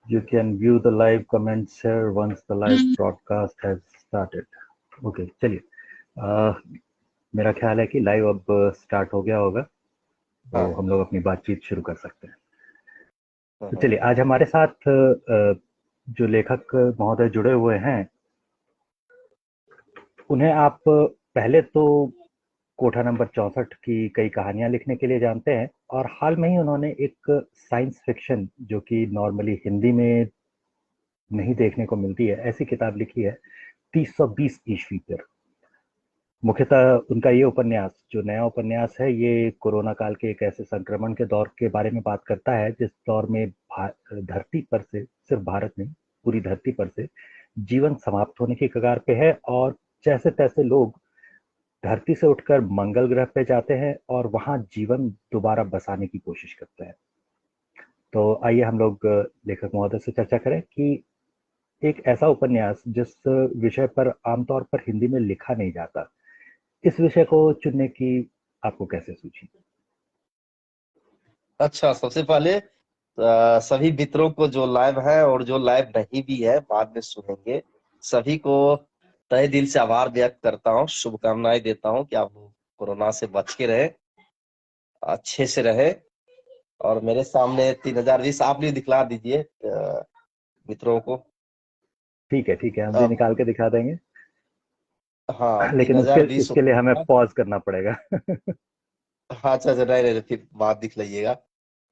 You can view the live comments here once the live broadcast has started. Okay, चलिए, मेरा ख्याल है कि लाइव अब स्टार्ट हो गया होगा, तो हाँ हम लोग अपनी बातचीत शुरू कर सकते हैं। तो हाँ चलिए, आज हमारे साथ जो लेखक महोदय जुड़े हुए हैं, उन्हें आप पहले तो कोठा नंबर 64 की कई कहानियां लिखने के लिए जानते हैं, और हाल में ही उन्होंने एक साइंस फिक्शन, जो कि नॉर्मली हिंदी में नहीं देखने को मिलती है, ऐसी किताब लिखी है 3020 ईस्वी पर। मुख्यतः उनका ये उपन्यास, जो नया उपन्यास है, ये कोरोना काल के एक ऐसे संक्रमण के दौर के बारे में बात करता है जिस दौर में धरती पर से, सिर्फ भारत नहीं, पूरी धरती पर से जीवन समाप्त होने की कगार पे है, और जैसे तैसे लोग धरती से उठकर मंगल ग्रह पे जाते हैं और वहां जीवन दोबारा बसाने की कोशिश करते हैं। तो आइए हम लोग लेखक महोदय से चर्चा करें कि एक ऐसा उपन्यास जिस विषय पर आमतौर पर हिंदी में लिखा नहीं जाता, इस विषय को चुनने की आपको कैसे सूझी? अच्छा, सबसे पहले सभी मित्रों को जो लाइव है और जो लाइव नहीं भी है बाद में सुनेंगे, सभी को तहे दिल से आभार व्यक्त करता हूँ, शुभकामनाएं देता हूँ कि आप कोरोना से बच के रहे, अच्छे से रहे। और मेरे सामने 3020 आप भी दिखला दीजिए मित्रों को। ठीक है, हम भी निकाल के दिखा देंगे। हाँ, लेकिन 3020 इसके लिए हमें पॉज करना पड़ेगा। हाँ अच्छा अच्छा, नहीं फिर बात दिख लीजिएगा।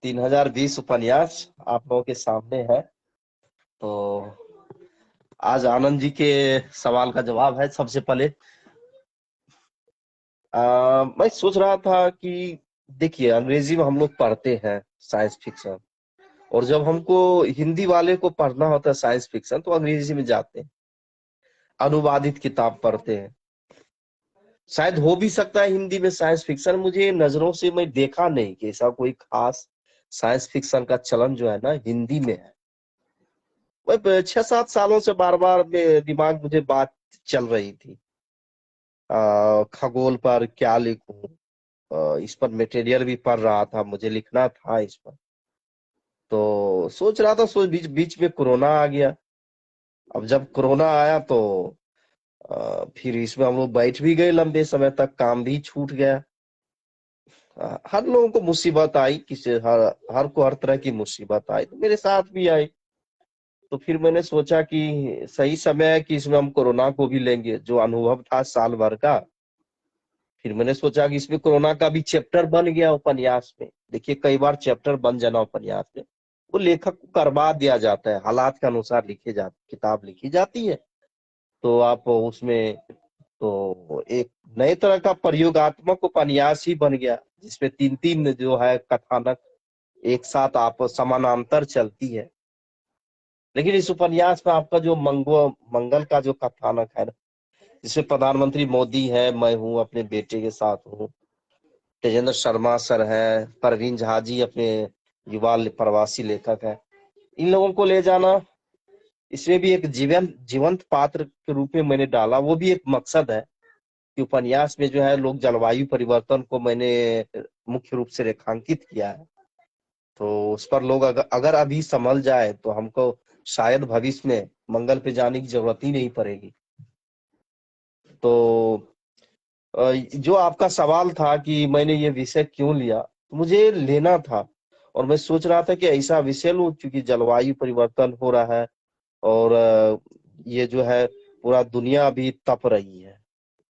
3020 उपन्यास आप लोगों के सामने है। तो आज आनंद जी के सवाल का जवाब है। सबसे पहले मैं सोच रहा था कि देखिए, अंग्रेजी में हम लोग पढ़ते हैं साइंस फिक्शन, और जब हमको हिंदी वाले को पढ़ना होता है साइंस फिक्शन तो अंग्रेजी में जाते हैं, अनुवादित किताब पढ़ते हैं। शायद हो भी सकता है हिंदी में साइंस फिक्शन, मुझे नजरों से मैं देखा नहीं कि ऐसा कोई खास साइंस फिक्शन का चलन जो है ना हिंदी में है। वह 6-7 सालों से बार बार दिमाग मुझे बात चल रही थी, खगोल पर क्या लिखूं। इस पर मटेरियल भी पढ़ रहा था, मुझे लिखना था इस पर। तो सोच रहा था, बीच बीच में कोरोना आ गया। अब जब कोरोना आया तो फिर इसमें हम लोग बैठ भी गए लंबे समय तक, काम भी छूट गया। हर लोगों को मुसीबत आई, किसी हर को हर तरह की मुसीबत आई, तो मेरे साथ भी आई। तो फिर मैंने सोचा कि सही समय है कि इसमें हम कोरोना को भी लेंगे, जो अनुभव था साल भर का। फिर मैंने सोचा कि इसमें कोरोना का भी चैप्टर बन गया उपन्यास में। देखिए, कई बार चैप्टर बन जाना उपन्यास में, वो लेखक को करवा दिया जाता है, हालात के अनुसार किताब लिखी जाती है। तो आप उसमें तो एक नए तरह का प्रयोगात्मक उपन्यास ही बन गया, जिसमें 3-3 जो है कथानक एक साथ आप समानांतर चलती है। लेकिन इस उपन्यास में आपका जो मंगल का जो कथानक है ना, जिसमें प्रधानमंत्री मोदी है, मैं हूँ, अपने बेटे के साथ हूँ, तेजेंद्र शर्मा सर है, परवीन झा जी अपने युवा प्रवासी लेखक है, इन लोगों को ले जाना, इसमें भी एक जीवंत पात्र के रूप में मैंने डाला। वो भी एक मकसद है कि उपन्यास में जो है लोग जलवायु परिवर्तन को मैंने मुख्य रूप से रेखांकित किया है। तो उस पर लोग अगर अभी संभल जाए तो हमको शायद भविष्य में मंगल पे जाने की जरूरत ही नहीं पड़ेगी। तो जो आपका सवाल था कि मैंने ये विषय क्यों लिया, तो मुझे लेना था, और मैं सोच रहा था कि ऐसा विषय लूं क्योंकि जलवायु परिवर्तन हो रहा है, और ये जो है पूरा दुनिया अभी तप रही है,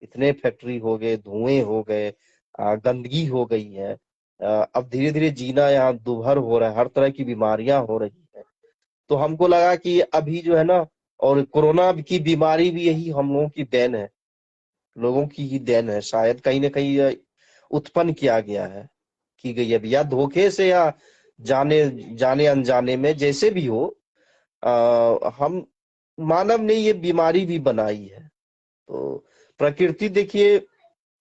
इतने फैक्ट्री हो गए, धुएं हो गए, गंदगी हो गई है। अब धीरे धीरे जीना यहाँ दुभर हो रहा है, हर तरह की बीमारियां हो रही है। तो हमको लगा कि अभी जो है ना, और कोरोना की बीमारी भी यही हम लोगों की देन है, लोगों की ही देन है, शायद कहीं ना कहीं उत्पन्न किया गया है, की गई है, या धोखे से या जाने जाने अनजाने में, जैसे भी हो, हम मानव ने ये बीमारी भी बनाई है। तो प्रकृति देखिए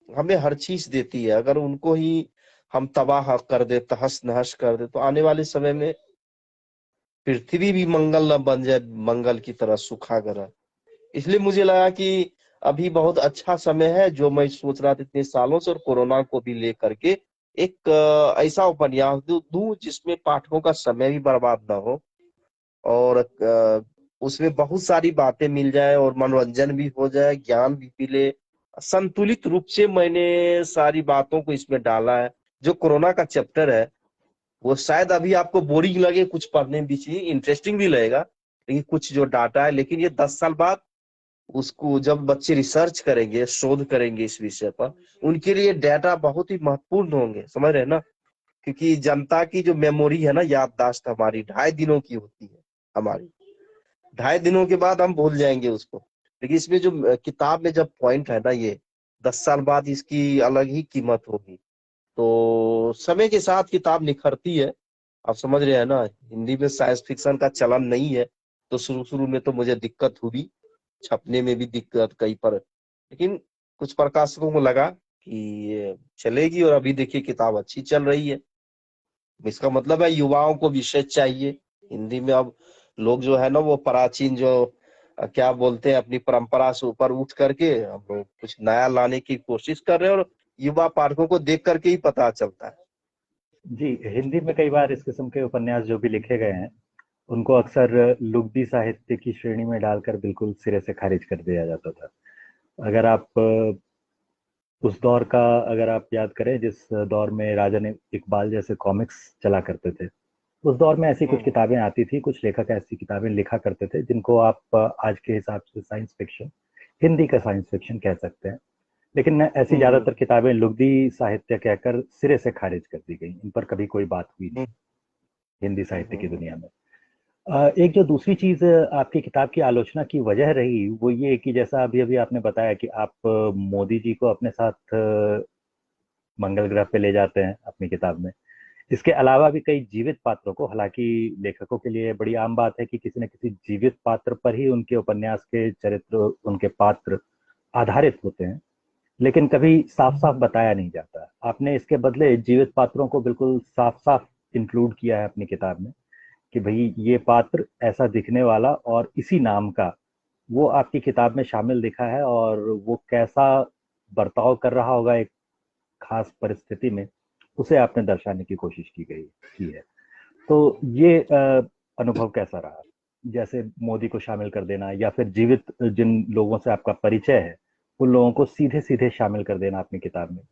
हमें हर चीज देती है, अगर उनको ही हम तबाह कर दे, तहस नहस कर दे, तो आने वाले समय में पृथ्वी भी मंगल न बन जाए, मंगल की तरह सूखा ग्रह। इसलिए मुझे लगा कि अभी बहुत अच्छा समय है, जो मैं सोच रहा था इतने सालों से, और कोरोना को भी लेकर के एक ऐसा उपन्यास दूं जिसमें पाठकों का समय भी बर्बाद ना हो, और उसमें बहुत सारी बातें मिल जाए और मनोरंजन भी हो जाए, ज्ञान भी मिले। संतुलित रूप से मैंने सारी बातों को इसमें डाला है। जो कोरोना का चैप्टर है वो शायद अभी आपको बोरिंग लगे, कुछ पढ़ने में बीच में इंटरेस्टिंग भी लगेगा, लेकिन कुछ जो डाटा है, लेकिन ये 10 साल बाद उसको जब बच्चे रिसर्च करेंगे, शोध करेंगे इस विषय पर, उनके लिए डाटा बहुत ही महत्वपूर्ण होंगे, समझ रहे हैं ना। क्योंकि जनता की जो मेमोरी है ना, याददाश्त हमारी 2.5 दिनों की होती है हमारी, 2.5 दिनों के बाद हम भूल जाएंगे उसको। लेकिन इसमें जो किताब में जब पॉइंट है ना, ये 10 साल बाद इसकी अलग ही कीमत होगी। तो समय के साथ किताब निखरती है, आप समझ रहे हैं ना। हिंदी में साइंस फिक्शन का चलन नहीं है, तो शुरू शुरू में तो मुझे दिक्कत हुई, छपने में भी दिक्कत कई पर, लेकिन कुछ प्रकाशकों को लगा कि ये चलेगी, और अभी देखिए किताब अच्छी चल रही है। इसका मतलब है युवाओं को विषय चाहिए हिंदी में। अब लोग जो है ना, वो प्राचीन जो क्या बोलते हैं, अपनी परंपरा से ऊपर उठ करके हम लोग कुछ नया लाने की कोशिश कर रहे हैं, और युवा पाठकों को देख करके ही पता चलता है। जी, हिंदी में कई बार इस किस्म के उपन्यास जो भी लिखे गए हैं, उनको अक्सर लुगदी साहित्य की श्रेणी में डालकर बिल्कुल सिरे से खारिज कर दिया जाता था। अगर आप उस दौर का अगर आप याद करें, जिस दौर में राजन इकबाल जैसे कॉमिक्स चला करते थे, उस दौर में ऐसी कुछ हम्म किताबें आती थी, कुछ लेखक ऐसी किताबें लिखा करते थे जिनको आप आज के हिसाब से साइंस फिक्शन, हिंदी का साइंस फिक्शन कह सकते हैं। लेकिन ऐसी हम्म ज्यादातर किताबें लुगदी साहित्य कहकर सिरे से खारिज कर दी गई, इन पर कभी कोई बात हुई नहीं हम्म हिंदी हम्म साहित्य की हम्म दुनिया में। एक जो दूसरी चीज आपकी किताब की आलोचना की वजह रही, वो ये कि जैसा अभी अभी आपने बताया कि आप मोदी जी को अपने साथ मंगल ग्रह पे ले जाते हैं अपनी किताब में। इसके अलावा भी कई जीवित पात्रों को, हालांकि लेखकों के लिए बड़ी आम बात है कि किसी न किसी जीवित पात्र पर ही उनके उपन्यास के चरित्र, उनके पात्र आधारित होते हैं, लेकिन कभी साफ साफ बताया नहीं जाता। आपने इसके बदले जीवित पात्रों को बिल्कुल साफ साफ इंक्लूड किया है अपनी किताब में कि भाई ये पात्र ऐसा दिखने वाला और इसी नाम का, वो आपकी किताब में शामिल दिखा है, और वो कैसा बर्ताव कर रहा होगा एक खास परिस्थिति में, उसे आपने दर्शाने की कोशिश की है। तो ये अनुभव कैसा रहा, जैसे मोदी को शामिल कर देना या फिर जीवित जिन लोगों से आपका परिचय है उन लोगों को सीधे सीधे शामिल कर देना अपनी किताब में,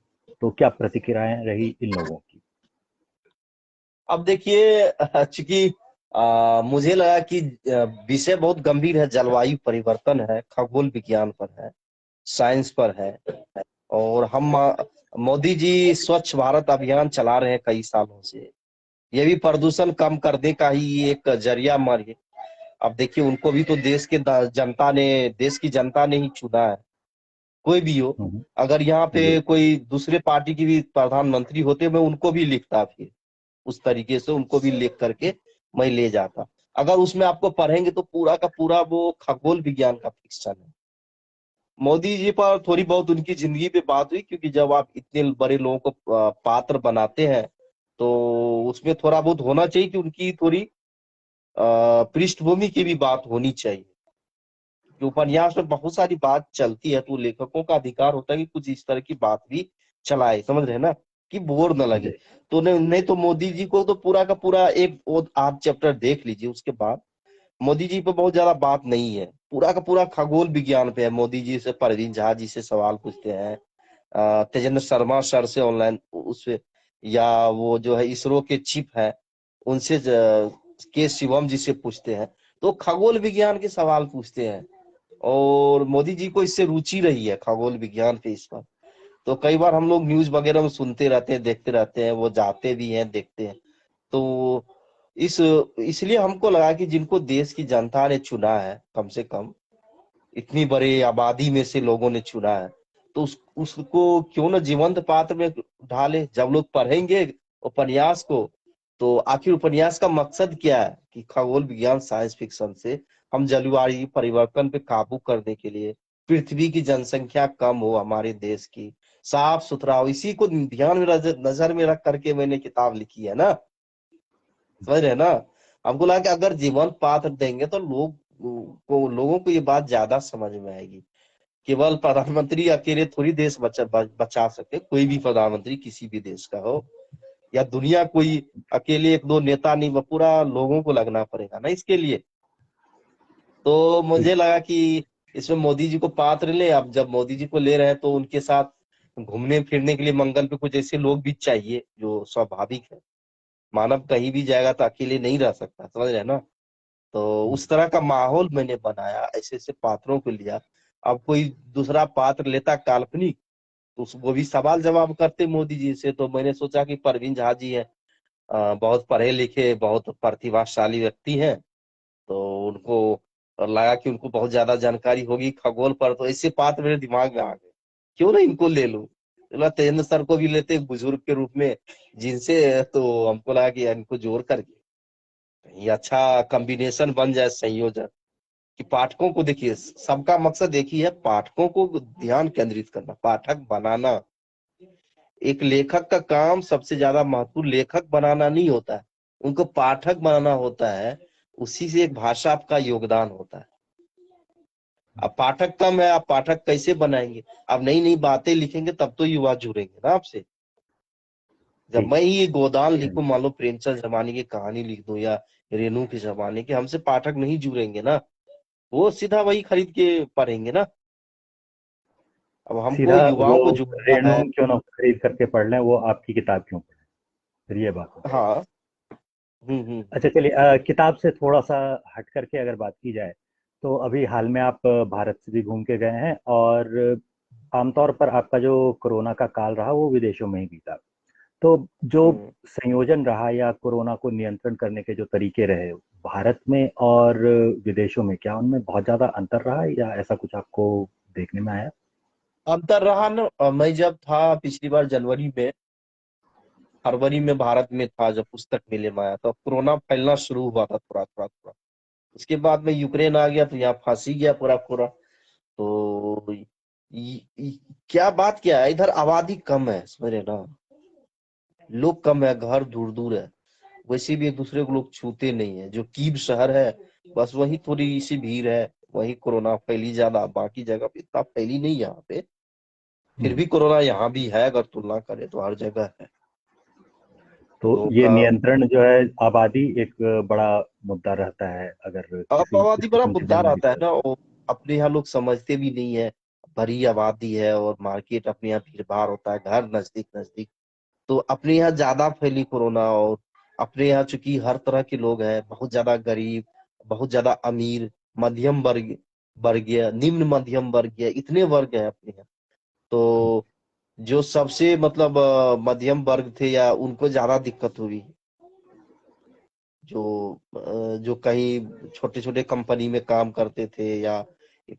तो क्या प्रतिक्रियाएं रही इन लोगों की? अब देखिए, चूंकि मुझे लगा कि विषय बहुत गंभीर है, जलवायु परिवर्तन है, खगोल विज्ञान पर है, साइंस पर है, और हम मोदी जी स्वच्छ भारत अभियान चला रहे हैं कई सालों से। ये भी प्रदूषण कम करने का ही एक जरिया मार्ग। अब देखिए, उनको भी तो देश की जनता ने ही चुना है, कोई भी हो। हम्म। अगर यहाँ जी। पे कोई दूसरे पार्टी की भी प्रधानमंत्री होते, मैं उनको भी लिखता, फिर उस तरीके से उनको भी लिख करके मैं ले जाता। अगर उसमें आपको पढ़ेंगे तो पूरा का पूरा वो खगोल विज्ञान का फिक्शन है। मोदी जी पर थोड़ी बहुत उनकी जिंदगी पे बात हुई, क्योंकि जब आप इतने बड़े लोगों को पात्र बनाते हैं, तो उसमें थोड़ा बहुत होना चाहिए कि उनकी थोड़ी पृष्ठभूमि की भी बात होनी चाहिए। कि उपन्यास में बहुत सारी बात चलती है, तो लेखकों का अधिकार होता है कि कुछ इस तरह की बात भी चलाए, समझ रहे हैं ना, कि बोर न लगे। जी। तो नहीं तो मोदी जी को तो पूरा का पूरा एक वो आध चैप्टर देख लीजिए, उसके बाद मोदी जी पे बहुत ज्यादा बात नहीं है, पूरा का पूरा खगोल विज्ञान पे है। मोदी जी से, परवीन झा जी से सवाल पूछते हैं, तेजेंद्र शर्मा सर से ऑनलाइन उस पे, या वो जो है इसरो के चीफ है उनसे, के शिवम जी से पूछते हैं, तो खगोल विज्ञान के सवाल पूछते हैं। और मोदी जी को इससे रुचि रही है खगोल विज्ञान पे, इस पर तो कई बार हम लोग न्यूज वगैरह में सुनते रहते हैं, देखते रहते हैं, वो जाते भी हैं, देखते हैं। तो इस इसलिए हमको लगा कि जिनको देश की जनता ने चुना है, कम से कम इतनी बड़ी आबादी में से लोगों ने चुना है, तो उसको क्यों न जीवंत पात्र में ढाले। जब लोग पढ़ेंगे उपन्यास को, तो आखिर उपन्यास का मकसद क्या है, कि खगोल विज्ञान साइंस फिक्शन से हम जलवायु परिवर्तन पे काबू करने के लिए, पृथ्वी की जनसंख्या कम हो, हमारे देश की साफ सुथरा हो, इसी को ध्यान में नजर में रख करके मैंने किताब लिखी है ना, समझ रहे हैं ना। हमको लगा कि अगर जीवंत पात्र देंगे तो लोगों को ये बात ज्यादा समझ में आएगी। केवल प्रधानमंत्री अकेले थोड़ी देश बचा सके, कोई भी प्रधानमंत्री किसी भी देश का हो, या दुनिया कोई अकेले एक दो नेता नहीं, वो पूरा लोगों को लगना पड़ेगा ना इसके लिए। तो मुझे लगा कि इसमें मोदी जी को पात्र ले। अब जब मोदी जी को ले रहे हैं तो उनके साथ घूमने फिरने के लिए मंगल पे कुछ ऐसे लोग भी चाहिए, जो स्वाभाविक है। मानव कहीं भी जाएगा तो अकेले नहीं रह सकता, समझ रहे हैं ना। तो उस तरह का माहौल मैंने बनाया, ऐसे ऐसे पात्रों को लिया। अब कोई दूसरा पात्र लेता काल्पनिक, तो वो भी सवाल जवाब करते मोदी जी से। तो मैंने सोचा कि परवीन झा जी है, बहुत पढ़े लिखे, बहुत प्रतिभाशाली व्यक्ति हैं, तो उनको लगा कि उनको बहुत ज्यादा जानकारी होगी खगोल पर, तो ऐसे पात्र मेरे दिमाग में आ गए, क्यों ना इनको ले लूं। बोला तेजेंद्र सर को भी लेते एक बुजुर्ग के रूप में जिनसे, तो हमको लगा कि इनको जोड़ करके ये अच्छा कॉम्बिनेशन बन जाए, संयोजन। कि पाठकों को देखिए, सबका मकसद एक ही है, पाठकों को ध्यान केंद्रित करना, पाठक बनाना। एक लेखक का काम सबसे ज्यादा महत्वपूर्ण लेखक बनाना नहीं होता है, उनको पाठक बनाना होता है। उसी से एक भाषा का योगदान होता है। अब पाठक कम है, आप पाठक कैसे बनाएंगे? अब नई नई बातें लिखेंगे तब तो युवा जुड़ेंगे ना आपसे। जब जी। मैं ही गोदान लिखूं, मान लो प्रेमचंद जमाने की कहानी लिख दूं या रेणु के जमाने के, हमसे पाठक नहीं जुड़ेंगे ना, वो सीधा वही खरीद के पढ़ेंगे ना। अब हमको सीधा वो युवाओं को जुड़ना रेणु है। क्यों ना खरीद करके पढ़ लें, वो आपकी किताब क्यों पढ़ें, फिर ये बात है। हाँ। अच्छा चलिए, किताब से थोड़ा सा हट करके अगर बात की जाए, तो अभी हाल में आप भारत से भी घूम के गए हैं, और आमतौर पर आपका जो कोरोना का काल रहा वो विदेशों में ही बीता। तो जो हम्म। संयोजन रहा या कोरोना को नियंत्रण करने के जो तरीके रहे भारत में और विदेशों में, क्या उनमें बहुत ज्यादा अंतर रहा या ऐसा कुछ आपको देखने में आया? अंतर रहा ना। मैं जब था पिछली बार जनवरी में, फरवरी में भारत में था, जब पुस्तक मेले में आया, तो कोरोना फैलना शुरू हुआ था थोड़ा थोड़ा थोड़ा। उसके बाद में यूक्रेन आ गया, तो यहाँ फंस ही गया पूरा पूरा। तो क्या बात क्या है, इधर आबादी कम है, समझ रहे ना, लोग कम है, घर दूर दूर है, वैसे भी एक दूसरे को लोग छूते नहीं है। जो कीव शहर है, बस वही थोड़ी सी भीड़ है, वही कोरोना फैली ज्यादा, बाकी जगह पे इतना फैली नहीं यहाँ पे। फिर हम्म। भी कोरोना यहाँ भी है, अगर तुलना करें तो हर जगह है तो लोगों ये का। नियंत्रण जो है, आबादी एक बड़ा मुद्दा रहता है अगर अब किसी आबादी बड़ा स्थिति में मुद्दा जंग लगी रहता है तो। ना, और अपने यहाँ लोग समझते भी नहीं है। बड़ी आबादी है और मार्केट अपने यहाँ भीड़ भाड़ होता है, घर नजदीक नजदीक, तो अपने यहाँ ज्यादा फैली कोरोना। और अपने यहाँ चूंकि हर तरह के लोग हैं, बहुत ज्यादा गरीब, बहुत ज्यादा अमीर, मध्यम वर्ग, वर्गीय, निम्न मध्यम वर्गीय, इतने वर्ग हैं अपने यहाँ। तो जो सबसे मतलब मध्यम वर्ग थे, या उनको ज्यादा दिक्कत हुई। जो कहीं छोटे छोटे कंपनी में काम करते थे या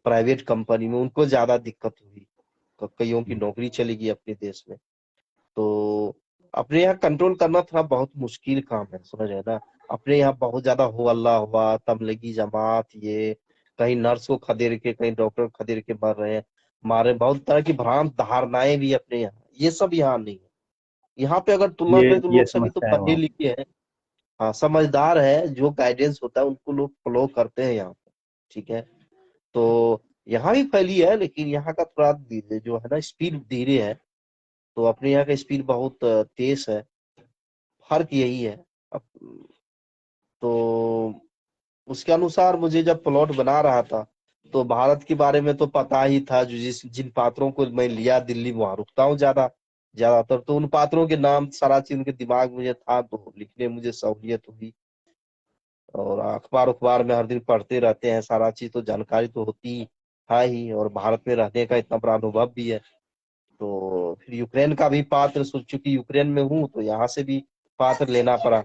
प्राइवेट कंपनी में, उनको ज्यादा दिक्कत हुई। कईयों की नौकरी चली गई अपने देश में। तो अपने यहाँ कंट्रोल करना थोड़ा बहुत मुश्किल काम है, समझ रहे हैं ना। अपने यहाँ बहुत ज्यादा हो हल्ला हुआ, तबलीगी जमात, ये कहीं नर्स को खदेड़ के, कहीं डॉक्टर को खदेड़ के मर रहे हैं, मारे, बहुत तरह की भ्रांत धारणाएं भी अपने यहाँ, ये सब यहाँ नहीं है। यहाँ पे अगर तुलना ये करें तो ये लोग सभी तो समस्या है पढ़े वहाँ। लिखे हैं। हाँ, समझदार है, जो गाइडेंस होता है उनको लोग फॉलो करते हैं यहाँ पे। ठीक है। तो यहाँ भी फैली है, लेकिन यहाँ का थोड़ा धीरे जो है ना, स्पीड धीरे है। तो अपने यहाँ का स्पीड बहुत तेज है। फर्क यही है। अब तो उसके अनुसार मुझे जब प्लॉट बना रहा था, तो भारत के बारे में तो पता ही था, जो जिन पात्रों को मैं लिया दिल्ली में, वहां रुकता हूँ ज्यादातर, तो उन पात्रों के नाम सारा चीज उनके दिमाग में मुझे था, तो लिखने में मुझे सहूलियत हुई। और अखबार उखबार में हर दिन पढ़ते रहते हैं, सारा चीज तो जानकारी तो होती है ही, और भारत में रहने का इतना बड़ा अनुभव भी है। तो फिर यूक्रेन का भी पात्र, सोच चूंकि यूक्रेन में हूँ, तो यहाँ से भी पात्र लेना पड़ा,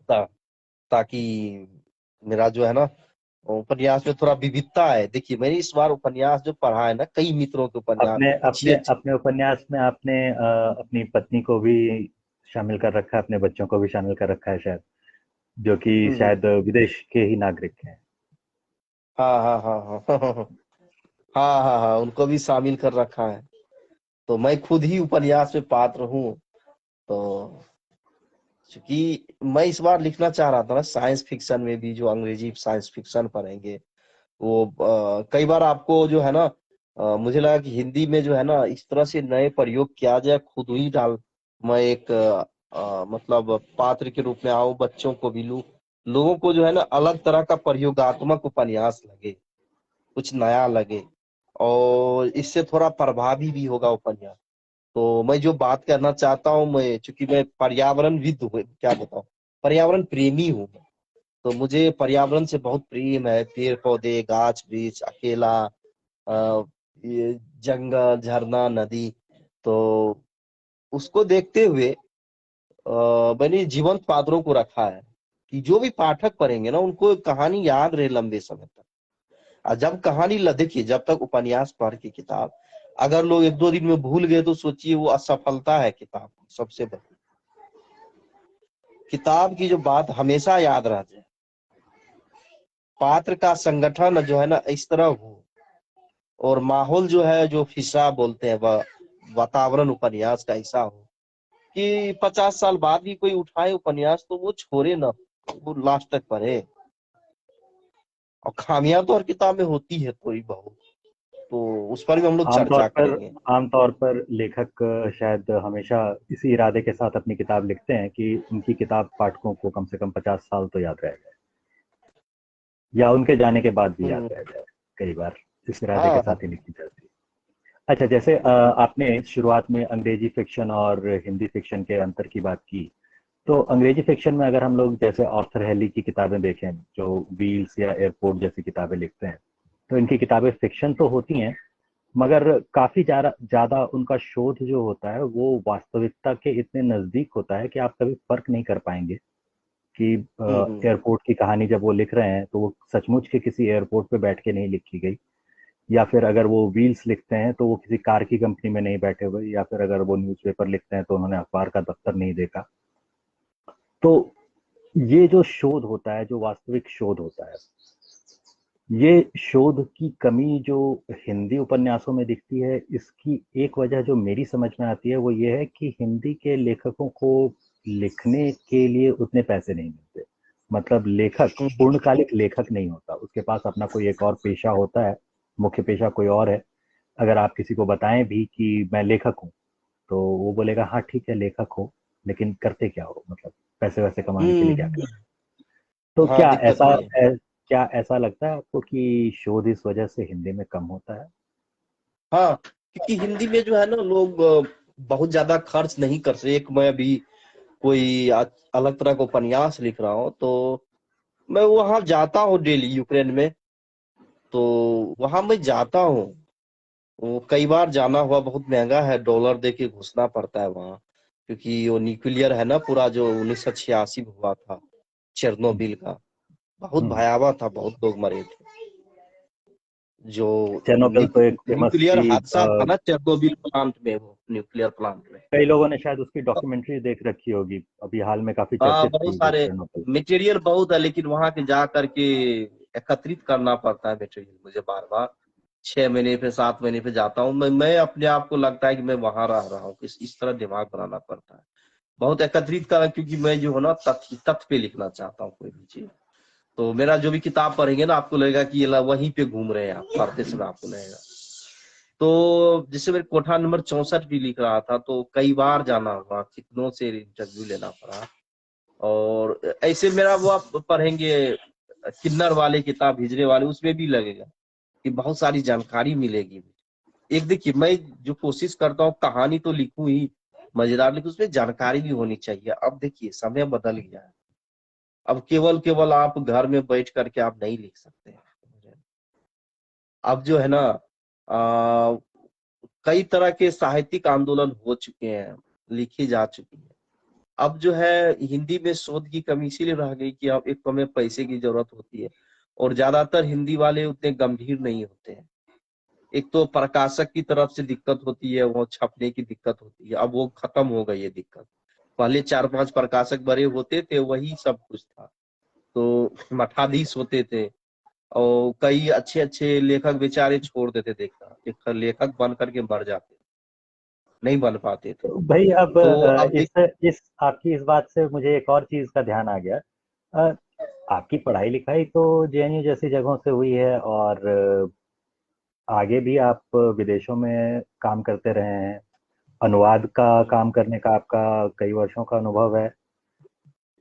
ता, ताकि मेरा जो है ना, उपन्यास में थोड़ा विविधता है। देखिए, मैंने इस बार उपन्यास जो पढ़ा है ना, कई मित्रों के उपन्यास अपने अच्छे अपने अच्छे। अपने उपन्यास में आपने अपनी पत्नी को भी शामिल कर रखा है, अपने बच्चों को भी शामिल कर रखा है शायद, जो कि हम्म। शायद विदेश के ही नागरिक हैं। हाँ हाँ हाँ हाँ हाँ हाँ हाँ, उनको भी शामिल कर रखा है। तो मैं खुद ही उपन्यास में पात्र हूँ। तो क्योंकि मैं इस बार लिखना चाह रहा था ना साइंस फिक्शन में भी, जो अंग्रेजी साइंस फिक्शन पढ़ेंगे, वो कई बार आपको जो है ना, मुझे लगा कि हिंदी में जो है ना इस तरह से नए प्रयोग किया जाए, खुद ही डाल, मैं एक मतलब पात्र के रूप में आऊं, बच्चों को भी लूं, लोगों को जो है ना अलग तरह का प्रयोगात्मक उपन्यास लगे, कुछ नया लगे, और इससे थोड़ा प्रभावी भी होगा उपन्यास। तो मैं जो बात करना चाहता हूँ, मैं चूंकि मैं पर्यावरणविद हूँ, क्या बताऊँ, पर्यावरण प्रेमी हूँ, तो मुझे पर्यावरण से बहुत प्रेम है, पेड़ पौधे, गाछ वृक्ष, अकेला, ये जंगल, झरना, नदी। तो उसको देखते हुए मैंने जीवंत पात्रों को रखा है कि जो भी पाठक पढ़ेंगे ना उनको कहानी याद रहे लंबे समय तक। और जब कहानी देखिए, जब तक उपन्यास पढ़ के किताब अगर लोग एक दो दिन में भूल गए तो सोचिए वो असफलता है किताब की सबसे बड़ी। किताब की जो बात हमेशा याद रह जाए, पात्र का संगठन जो है ना इस तरह हो, और माहौल जो है, जो फिजा बोलते हैं, वह वातावरण उपन्यास का ऐसा हो कि 50 साल बाद भी कोई उठाए उपन्यास तो वो छोड़े ना, वो लास्ट तक पढ़े। और खामियां तो हर किताब में होती है थोड़ी बहुत, तो उस पर भी हम लोग आमतौर चर्चा पर करेंगे। आमतौर पर लेखक शायद हमेशा इसी इरादे के साथ अपनी किताब लिखते हैं कि उनकी किताब पाठकों को कम से कम 50 साल तो याद रह जाए, या उनके जाने के बाद भी याद हम्म। रह जाए। कई बार इस इरादे के हाँ हाँ। साथ ही लिखी जाती है। अच्छा, जैसे आपने शुरुआत में अंग्रेजी फिक्शन और हिंदी फिक्शन के अंतर की बात की, तो अंग्रेजी फिक्शन में अगर हम लोग जैसे ऑर्थर हेली की किताबें देखें, जो व्हील्स या एयरपोर्ट जैसी किताबें लिखते हैं, तो इनकी किताबें फिक्शन तो होती हैं, मगर काफी ज्यादा ज्यादा उनका शोध जो होता है वो वास्तविकता के इतने नजदीक होता है कि आप कभी फर्क नहीं कर पाएंगे कि हम्म। एयरपोर्ट की कहानी जब वो लिख रहे हैं तो वो सचमुच के किसी एयरपोर्ट पे बैठ के नहीं लिखी गई, या फिर अगर वो व्हील्स लिखते हैं तो वो किसी कार की कंपनी में नहीं बैठे हुए, या फिर अगर वो न्यूज़पेपर लिखते हैं तो उन्होंने अखबार का दफ्तर नहीं देखा। तो ये जो शोध होता है, जो वास्तविक शोध होता है, ये शोध की कमी जो हिंदी उपन्यासों में दिखती है, इसकी एक वजह जो मेरी समझ में आती है वो ये है कि हिंदी के लेखकों को लिखने के लिए उतने पैसे नहीं मिलते। मतलब लेखक हम्म। पूर्णकालिक लेखक नहीं होता, उसके पास अपना कोई एक और पेशा होता है, मुख्य पेशा कोई और है। अगर आप किसी को बताएं भी कि मैं लेखक हूँ, तो वो बोलेगा हाँ ठीक है लेखक हो, लेकिन करते क्या हो, मतलब पैसे वैसे कमाने के लिए क्या हम्म। कर। तो हाँ, दिक्कत ये है। क्या ऐसा लगता है आपको कि शोध इस वजह से हिंदी में कम होता है? हाँ, क्योंकि हिंदी में जो है ना लोग बहुत ज्यादा खर्च नहीं कर सकते। एक मैं अभी कोई अलग तरह का उपन्यास लिख रहा हूँ, तो मैं वहां जाता हूँ डेली यूक्रेन में, तो वहां मैं जाता हूँ, वो कई बार जाना हुआ, बहुत महंगा है, डॉलर दे के घुसना पड़ता है वहां, क्योंकि वो न्यूक्लियर है ना पूरा, जो 1986 में हुआ था, चेरनोबिल का, बहुत हम्म। भयावह था, बहुत लोग मरे थे। जो चेरनोबिल तो एक फेमस न्यूक्लियर थी। हादसा था ना चेरनोबिल प्लांट में, वो न्यूक्लियर प्लांट में। कई लोगों ने शायद उसकी डॉक्यूमेंट्री देख रखी होगी, अभी हाल में काफी हाँ, चर्चित बहुत थी वो सारे चेरनोबिल। मटेरियल बहुत है, लेकिन वहां के जा करके एकत्रित करना पड़ता है मटेरियल मुझे बार बार। 6 महीने पे 7 महीने पे जाता हूँ मैं अपने आप को लगता है कि मैं वहां रह रहा हूँ, इस तरह दिमाग बनाना पड़ता है, बहुत एकत्रित करना, क्योंकि मैं जो है ना तथ्य तथ्य पे लिखना चाहता हूँ कोई भी चीज। तो मेरा जो भी किताब पढ़ेंगे ना, आपको लगेगा कि ये वहीं पे घूम रहे हैं आप, पढ़ते समय आपको लगेगा। तो जैसे मेरे कोठा नंबर 64 भी लिख रहा था, तो कई बार जाना हुआ, कितनों से इंटरव्यू लेना पड़ा। और ऐसे मेरा वो आप पढ़ेंगे किन्नर वाले किताब, हिजरे वाले, उसमें भी लगेगा कि बहुत सारी जानकारी मिलेगी। एक देखिए, मैं जो कोशिश करता हूँ कहानी तो लिखूं ही मजेदार, लेकिन उसमें जानकारी भी होनी चाहिए। अब देखिए समय बदल गया है, अब केवल केवल आप घर में बैठ करके आप नहीं लिख सकते हैं। अब जो है ना कई तरह के साहित्यिक आंदोलन हो चुके हैं, लिखी जा चुकी है। अब जो है हिंदी में शोध की कमी इसीलिए रह गई कि अब एक तो हमें पैसे की जरूरत होती है, और ज्यादातर हिंदी वाले उतने गंभीर नहीं होते हैं। एक तो प्रकाशक की तरफ से दिक्कत होती है, वो छपने की दिक्कत होती है, अब वो खत्म हो गई है दिक्कत। पहले 4-5 प्रकाशक बड़े होते थे, वही सब कुछ था, तो मठाधीश होते थे, और कई अच्छे अच्छे लेखक बेचारे छोड़ देते देखना, एक लेखक बन करके मर जाते, नहीं बन पाते थे। तो भाई अब तो अब इस आपकी इस बात से मुझे एक और चीज का ध्यान आ गया। आपकी पढ़ाई लिखाई तो जेएनयू जैसी जगहों से हुई है, और आगे भी आप विदेशों में काम करते रहे हैं। अनुवाद का काम करने का आपका कई वर्षों का अनुभव है।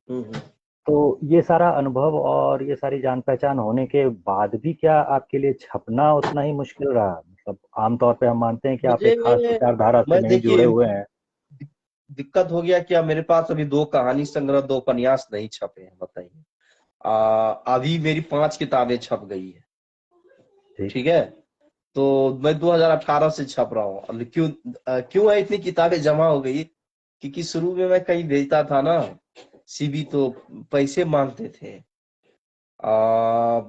हम्म। तो ये सारा अनुभव और ये सारी जान पहचान होने के बाद भी क्या आपके लिए छपना उतना ही मुश्किल रहा? मतलब आमतौर पे हम मानते हैं कि आप मुझे एक खास विचारधारा से मैं नहीं जुड़े देखिए हुए हैं। दिक्कत हो गया क्या, मेरे पास अभी दो कहानी संग्रह, दो उपन्यास नहीं छपे हैं, बताइए। अभी मेरी 5 किताबें छप गई है। ठीक। ठीक है। तो मैं 2018 से छप रहा हूँ। अब क्यों है इतनी किताबें जमा हो गई, क्योंकि शुरू में मैं कहीं भेजता था ना सीवी, तो पैसे मांगते थे। आ,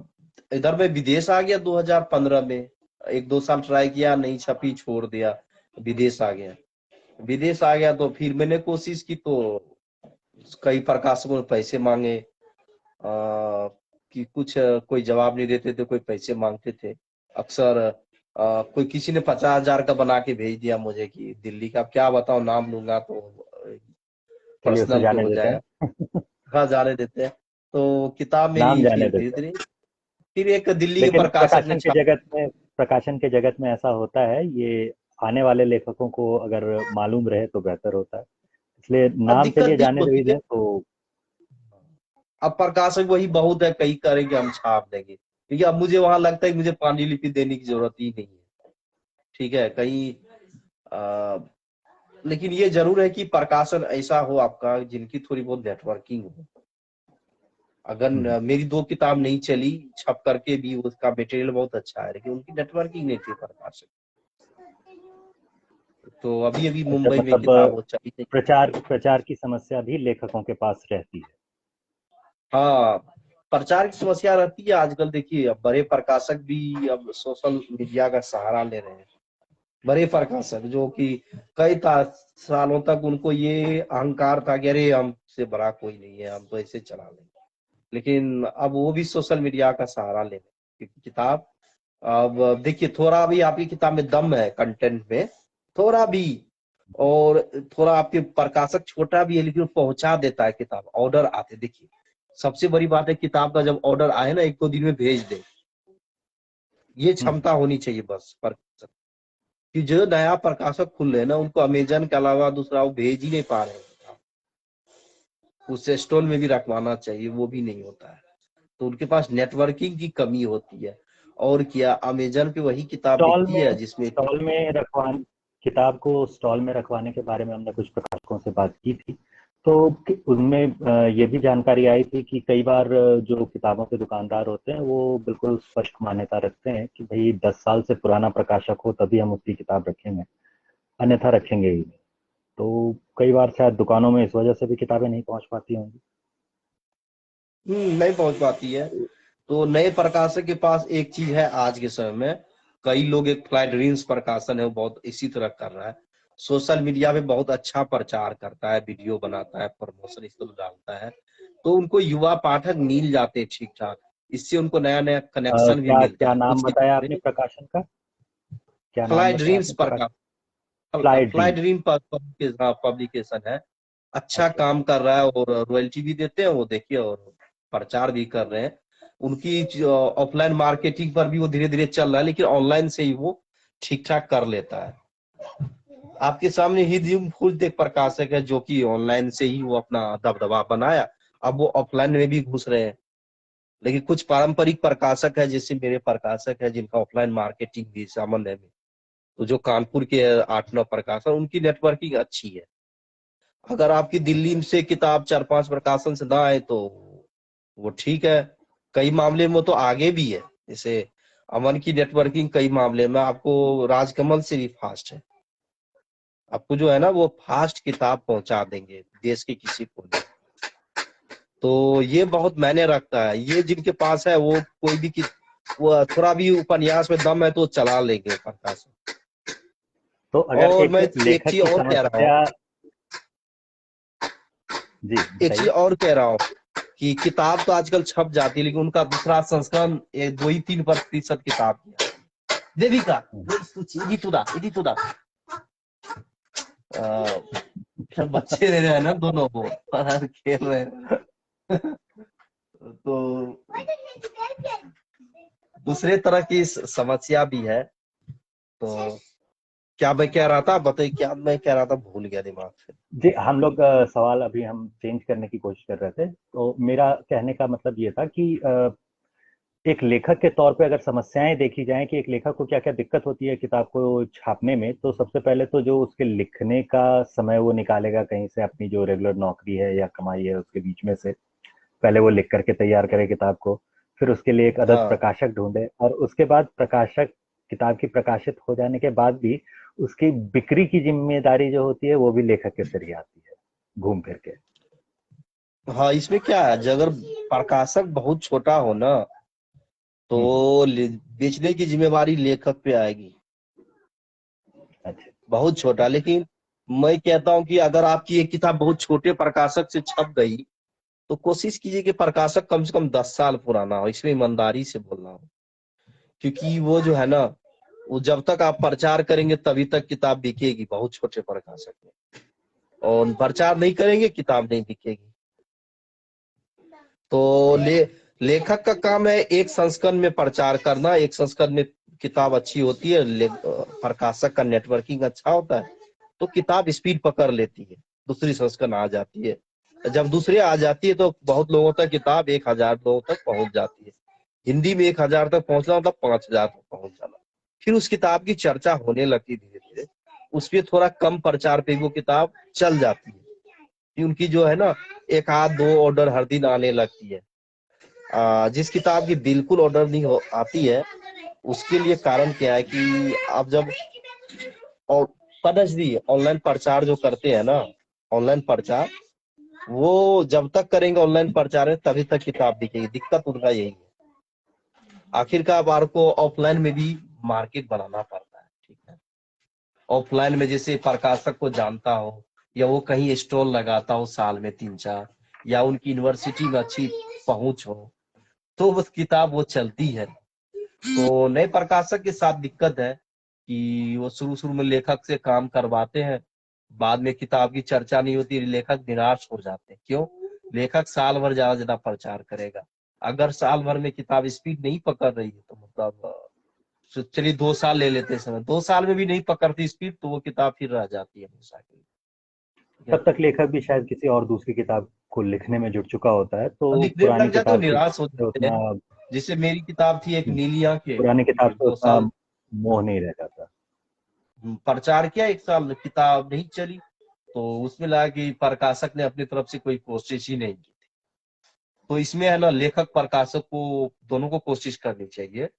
इधर मैं विदेश आ गया 2015 में। 1-2 साल ट्राई किया, नहीं छपी, छोड़ दिया। विदेश आ गया। विदेश आ गया तो फिर मैंने कोशिश की, तो कई प्रकाशकों ने पैसे मांगे। कि कुछ कोई जवाब नहीं देते थे, कोई पैसे मांगते थे। अक्सर कोई किसी ने 50,000 का बना के भेज दिया मुझे कि दिल्ली का, अब क्या बताओ, नाम लूंगा तो चलिए उसे पर्सनल पे जाने हो देते जाएगा। हैं। कहाँ जाने देते हैं। तो किताब नाम मेरी जाने फिर धीरे देते हैं। धीरे, फिर एक दिल्ली के लेकिन प्रकाशक ने छापा। प्रकाशन के जगत में ऐसा होता है ये। आने वाले लेखकों को अगर मालूम रहे तो बेहतर होता है। इसलिए अब नाम दिक्कत चलिए भी जाने होती है। दीजिए तो। अब प्रकाशक वही बहुत है, कई करेंगे हम छाप देंगे, क्योंकि अब मुझे वहां लगता है कि मुझे पांडुलिपि देने की जरूरत ही नहीं है। ठीक है। कहीं आ, लेकिन ये जरूर है कि प्रकाशन ऐसा हो आपका जिनकी थोड़ी बहुत नेटवर्किंग हो। अगर हम्म। मेरी 2 किताब नहीं चली छप करके भी, उसका मटेरियल बहुत अच्छा है, लेकिन उनकी नेटवर्किंग नहीं थी प्रकाशक। तो अभी अभी अच्छा, मुंबई में मतलब किताब वो चली नहीं। प्रचार प्रचार की समस्या भी लेखकों के पास रहती है। हाँ, प्रचार की समस्या रहती है। आजकल देखिए, अब बड़े प्रकाशक भी अब सोशल मीडिया का सहारा ले रहे हैं। बड़े प्रकाशक जो कि सालों तक उनको ये अहंकार था कि अरे हमसे बड़ा कोई नहीं है, हम तो ऐसे चला लेंगे। लेकिन अब वो भी सोशल मीडिया का सहारा ले रहे हैं, क्योंकि किताब, अब देखिए, थोड़ा भी आपकी किताब में दम है, कंटेंट में थोड़ा भी, और थोड़ा आपके प्रकाशक छोटा भी है, लेकिन वो पहुंचा देता है किताब। ऑर्डर आते, देखिए सबसे बड़ी बात है किताब का, जब ऑर्डर आए ना 1-2 दिन में भेज दे, ये हम्म। क्षमता होनी चाहिए बस प्रकाशक कि जो नया प्रकाशक खुल रहे हैं ना, उनको अमेजन के अलावा दूसरा वो भेज ही नहीं पा रहे हैं। उसे स्टॉल में भी रखवाना चाहिए, वो भी नहीं होता है। तो उनके पास नेटवर्किंग की कमी होती है। और क्या, अमेजन पे वही किताब स्टॉल बिकती है में जिसमें स्टॉल में रखवाने किताब को स्टॉल में रखवाने के बारे में हमने कुछ प्रकाशकों से बात की थी। तो उनमें ये भी जानकारी आई थी कि कई बार जो किताबों के दुकानदार होते हैं वो बिल्कुल स्पष्ट मान्यता रखते हैं कि भाई 10 साल से पुराना प्रकाशक हो तभी हम उसकी किताब रखेंगे, अन्यथा रखेंगे ही नहीं। तो कई बार शायद दुकानों में इस वजह से भी किताबें नहीं पहुंच पाती होंगी। नहीं पहुंच पाती है। तो नए प्रकाशक के पास एक चीज है आज के समय में, कई लोग, एक फ्लाइट ड्रीम्स प्रकाशन है, वो बहुत इसी तरह कर रहा है। सोशल मीडिया पे बहुत अच्छा प्रचार करता है, वीडियो बनाता है, प्रमोशन इस तरह डालता है। तो उनको युवा पाठक मिल जाते हैं ठीक ठाक। इससे उनको नया नया कनेक्शन भी क्या मिलता क्या है। नाम कुछ बताया किताबें आपने प्रकाशन का? क्या नाम फ्लाई बताया ड्रीम्स आपने प्रकाशन? प्रकाशन, fly fly dream. Dream publication है। अच्छा अच्छा। काम कर रहा है, और रॉयल्टी भी देते हैं वो, देखिए, और प्रचार भी कर रहे हैं। उनकी ऑफलाइन मार्केटिंग पर भी वो धीरे धीरे चल रहा है, लेकिन ऑनलाइन से ही वो ठीक ठाक कर लेता है। आपके सामने ही जिम खुद एक प्रकाशक है जो कि ऑनलाइन से ही वो अपना दबदबा बनाया। अब वो ऑफलाइन में भी घुस रहे हैं। लेकिन कुछ पारंपरिक प्रकाशक है, जैसे मेरे प्रकाशक है, जिनका ऑफलाइन मार्केटिंग भी सामान्य में, तो जो कानपुर के 8-9 प्रकाशन, उनकी नेटवर्किंग अच्छी है। अगर आपकी दिल्ली से किताब 4-5 प्रकाशन से ना आए तो वो ठीक है। कई मामले में तो आगे भी है। जैसे अमन की नेटवर्किंग कई मामले में आपको राजकमल से भी फास्ट है। आपको जो है ना, वो फास्ट किताब पहुंचा देंगे देश के किसी को भी। तो ये बहुत मायने रखता है। ये जिनके पास है वो कोई भी वो थोड़ा भी उपन्यास में दम है तो चला लेंगे प्रकाश। तो अगर और एक मैं एक लेखक चीज की और कह रहा हूँ, समस्या। जी एक चीज बताइए। और कह रहा हूँ कि किताब तो आजकल छप जाती है, लेकिन उनका दूसरा संस्करण 2 ही 3% किताब किया। देविका, इदी तुदा, इदी तुदा। बच्चे रह रहे हैं ना दोनों, वो खेल रहे हैं। तो दूसरे तरह की समस्या भी है। तो क्या मैं कह रहा था, बताइए क्या मैं कह रहा था, भूल गया दिमाग से। जी, हम लोग सवाल अभी हम चेंज करने की कोशिश कर रहे थे। तो मेरा कहने का मतलब ये था कि एक लेखक के तौर पे अगर समस्याएं देखी जाएं कि एक लेखक को क्या क्या दिक्कत होती है किताब को छापने में, तो सबसे पहले तो जो उसके लिखने का समय वो निकालेगा कहीं से, अपनी जो रेगुलर नौकरी है या कमाई है उसके बीच में से, पहले वो लिख करके तैयार करे किताब को, फिर उसके लिए एक आदर्श हाँ प्रकाशक ढूंढे, और उसके बाद प्रकाशक किताब की प्रकाशित हो जाने के बाद भी उसकी बिक्री की जिम्मेदारी जो होती है वो भी लेखक के सिर ही आती है, घूम फिर के। हाँ, इसमें क्या है, अगर प्रकाशक बहुत छोटा हो ना, हम्म। तो बेचने की जिम्मेवारी लेखक पे आएगी। अच्छा। बहुत छोटा, लेकिन मैं कहता हूँ कि अगर आपकी एक किताब बहुत छोटे प्रकाशक से छप गई, तो कोशिश कीजिए कि प्रकाशक कम से कम 10 साल पुराना हो, इसमें ईमानदारी से बोलना हो। क्योंकि वो जो है ना, वो जब तक आप प्रचार करेंगे तभी तक किताब बिकेगी, बहुत छोटे प्रकाशक में। और प्रचार नहीं करेंगे, किताब नहीं बिकेगी। तो लेखक का काम है एक संस्करण में प्रचार करना, एक संस्करण में किताब अच्छी होती है, प्रकाशक का नेटवर्किंग अच्छा होता है, तो किताब स्पीड पकड़ लेती है, दूसरी संस्करण आ जाती है। जब दूसरी आ जाती है तो बहुत लोगों तक किताब 1,000 लोगों तक पहुंच जाती है। हिंदी में 1,000 तक पहुंचना मतलब 5,000 तक पहुंच जाना। फिर उस किताब की चर्चा होने लगती धीरे धीरे, उस पर थोड़ा कम प्रचार पे वो किताब चल जाती है। कि उनकी जो है ना, एक आध दो ऑर्डर हर दिन आने लगती है। जिस किताब की बिल्कुल ऑर्डर नहीं हो आती है, उसके लिए कारण क्या है कि आप जब और पढ़ी ऑनलाइन प्रचार जो करते हैं ना, ऑनलाइन प्रचार, वो जब तक करेंगे ऑनलाइन प्रचार में तभी तक किताब बिकेगी। दिक्कत उनका यही है। आखिरकार बार को ऑफलाइन में भी मार्केट बनाना पड़ता है, ठीक है। ऑफलाइन में जैसे प्रकाशक को जानता हो, या वो कहीं स्टॉल लगाता हो साल में 3-4, या उनकी यूनिवर्सिटी में अच्छी पहुंच हो, तो वो किताब वो चलती है। तो नए प्रकाशक के साथ दिक्कत है कि वो शुरू शुरू में लेखक से काम करवाते हैं, बाद में किताब की चर्चा नहीं होती, लेखक निराश हो जाते हैं। क्यों? लेखक साल भर ज्यादा ज्यादा प्रचार करेगा। अगर साल भर में किताब स्पीड नहीं पकड़ रही है, तो मतलब चलिए 2 साल ले लेते हैं समय, 2 साल में भी नहीं पकड़ती स्पीड, तो वो किताब फिर रह जाती है हमेशा के लिए। ठीक है। तब तक लेखक भी शायद किसी और दूसरी किताब को लिखने में जुट चुका होता है, तो लिखने में पुरानी लग जाते हो, किताब से निराश हो जाते उतना हैं। जैसे मेरी किताब थी एक नीली आंखें, पुरानी किताब से दो उतना साल मोह नहीं रह जाता। प्रचार किया, 1 साल किताब नहीं चली, तो उसमें लगा कि प्रकाशक ने अपनी तरफ से कोई कोशिश ही नहीं की थी। तो इसमें है ना, लेखक प्रकाशक को दोनों को कोशिश करनी चाहिए।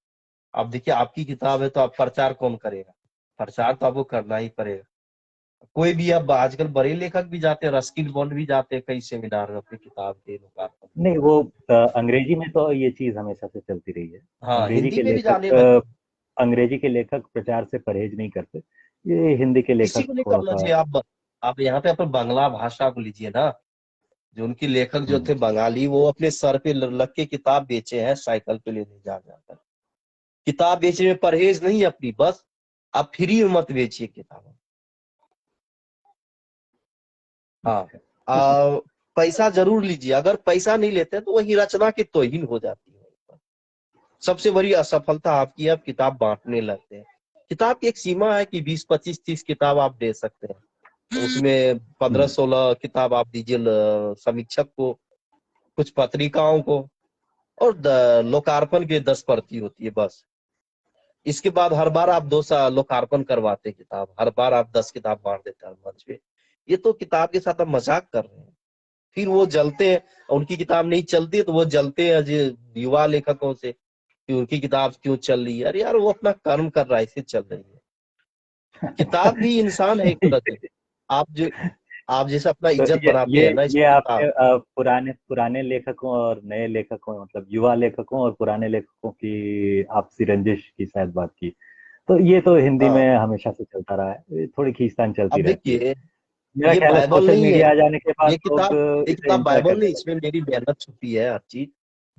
अब देखिए, आपकी किताब है तो आप प्रचार कौन करेगा? प्रचार तो आपको करना ही पड़ेगा। कोई भी, अब आजकल बड़े लेखक भी जाते हैं, रस्किन बॉन्ड भी जाते हैं कई सेमिनार में अपनी किताब के लोकार्पण के नहीं, लिए। वो अंग्रेजी में तो ये चीज हमेशा से चलती रही है। हाँ, अंग्रेजी हिंदी के में भी जाने लेखक लगे। अंग्रेजी के लेखक प्रचार से परहेज नहीं करते। ये हिंदी के किसी लेखक को नहीं थोड़ा करना सा। चाहिए। आप यहाँ पे अपन बांग्ला भाषा को लीजिए ना, जो उनके लेखक जो हम्म। थे बंगाली, वो अपने सर पे लग के किताब बेचे हैं, साइकिल पे लेने जा जाकर। किताब बेचने में परहेज नहीं है अपनी, बस आप फ्री में मत बेचिए किताब। हाँ। तो पैसा जरूर लीजिए, अगर पैसा नहीं लेते तो वही रचना की तौहीन हो जाती है। सबसे बड़ी असफलता आपकी है, आप किताब बांटने लगते हैं। किताब की एक सीमा है कि 20, 25, 30 किताब आप दे सकते हैं, उसमें 15, हम्म। 16 किताब आप दीजिए समीक्षक को, कुछ पत्रिकाओं को, और लोकार्पण के 10 प्रति होती है बस। इसके बाद हर बार आप 2 साल लोकार्पण करवाते हैं किताब, हर बार आप 10 किताब बांट देते हैं मंच पे। ये तो किताब के साथ आप मजाक कर रहे हैं। फिर वो जलते हैं, और उनकी किताब नहीं चलती है तो वो जलते हैं जो युवा लेखकों से, कि उनकी किताब क्यों चल रही है। अरे यार, वो अपना कर्म कर रहा है, इससे चल रही है। किताब भी इंसान है एक तरह से। आप जो आप जैसे अपना तो इज्जत ये बनाते ये हैं ना, इस ये आपने किताब। पुराने पुराने लेखकों और नए लेखकों, मतलब युवा लेखकों और पुराने लेखकों की आपसी रंजिश की शायद बात की। तो ये तो हिंदी हाँ, में हमेशा से चलता रहा है, ये थोड़ी खींचतान चलती अब रहती है। देखिए, मेरा ये ख्याल है बाइबल सोशल नहीं है। मीडिया आ जाने के बाद लोग ये इसे किताब एंजॉय बाइबल करने नहीं, इसमें लगे। मेरी मेहनत छुपी है हर चीज।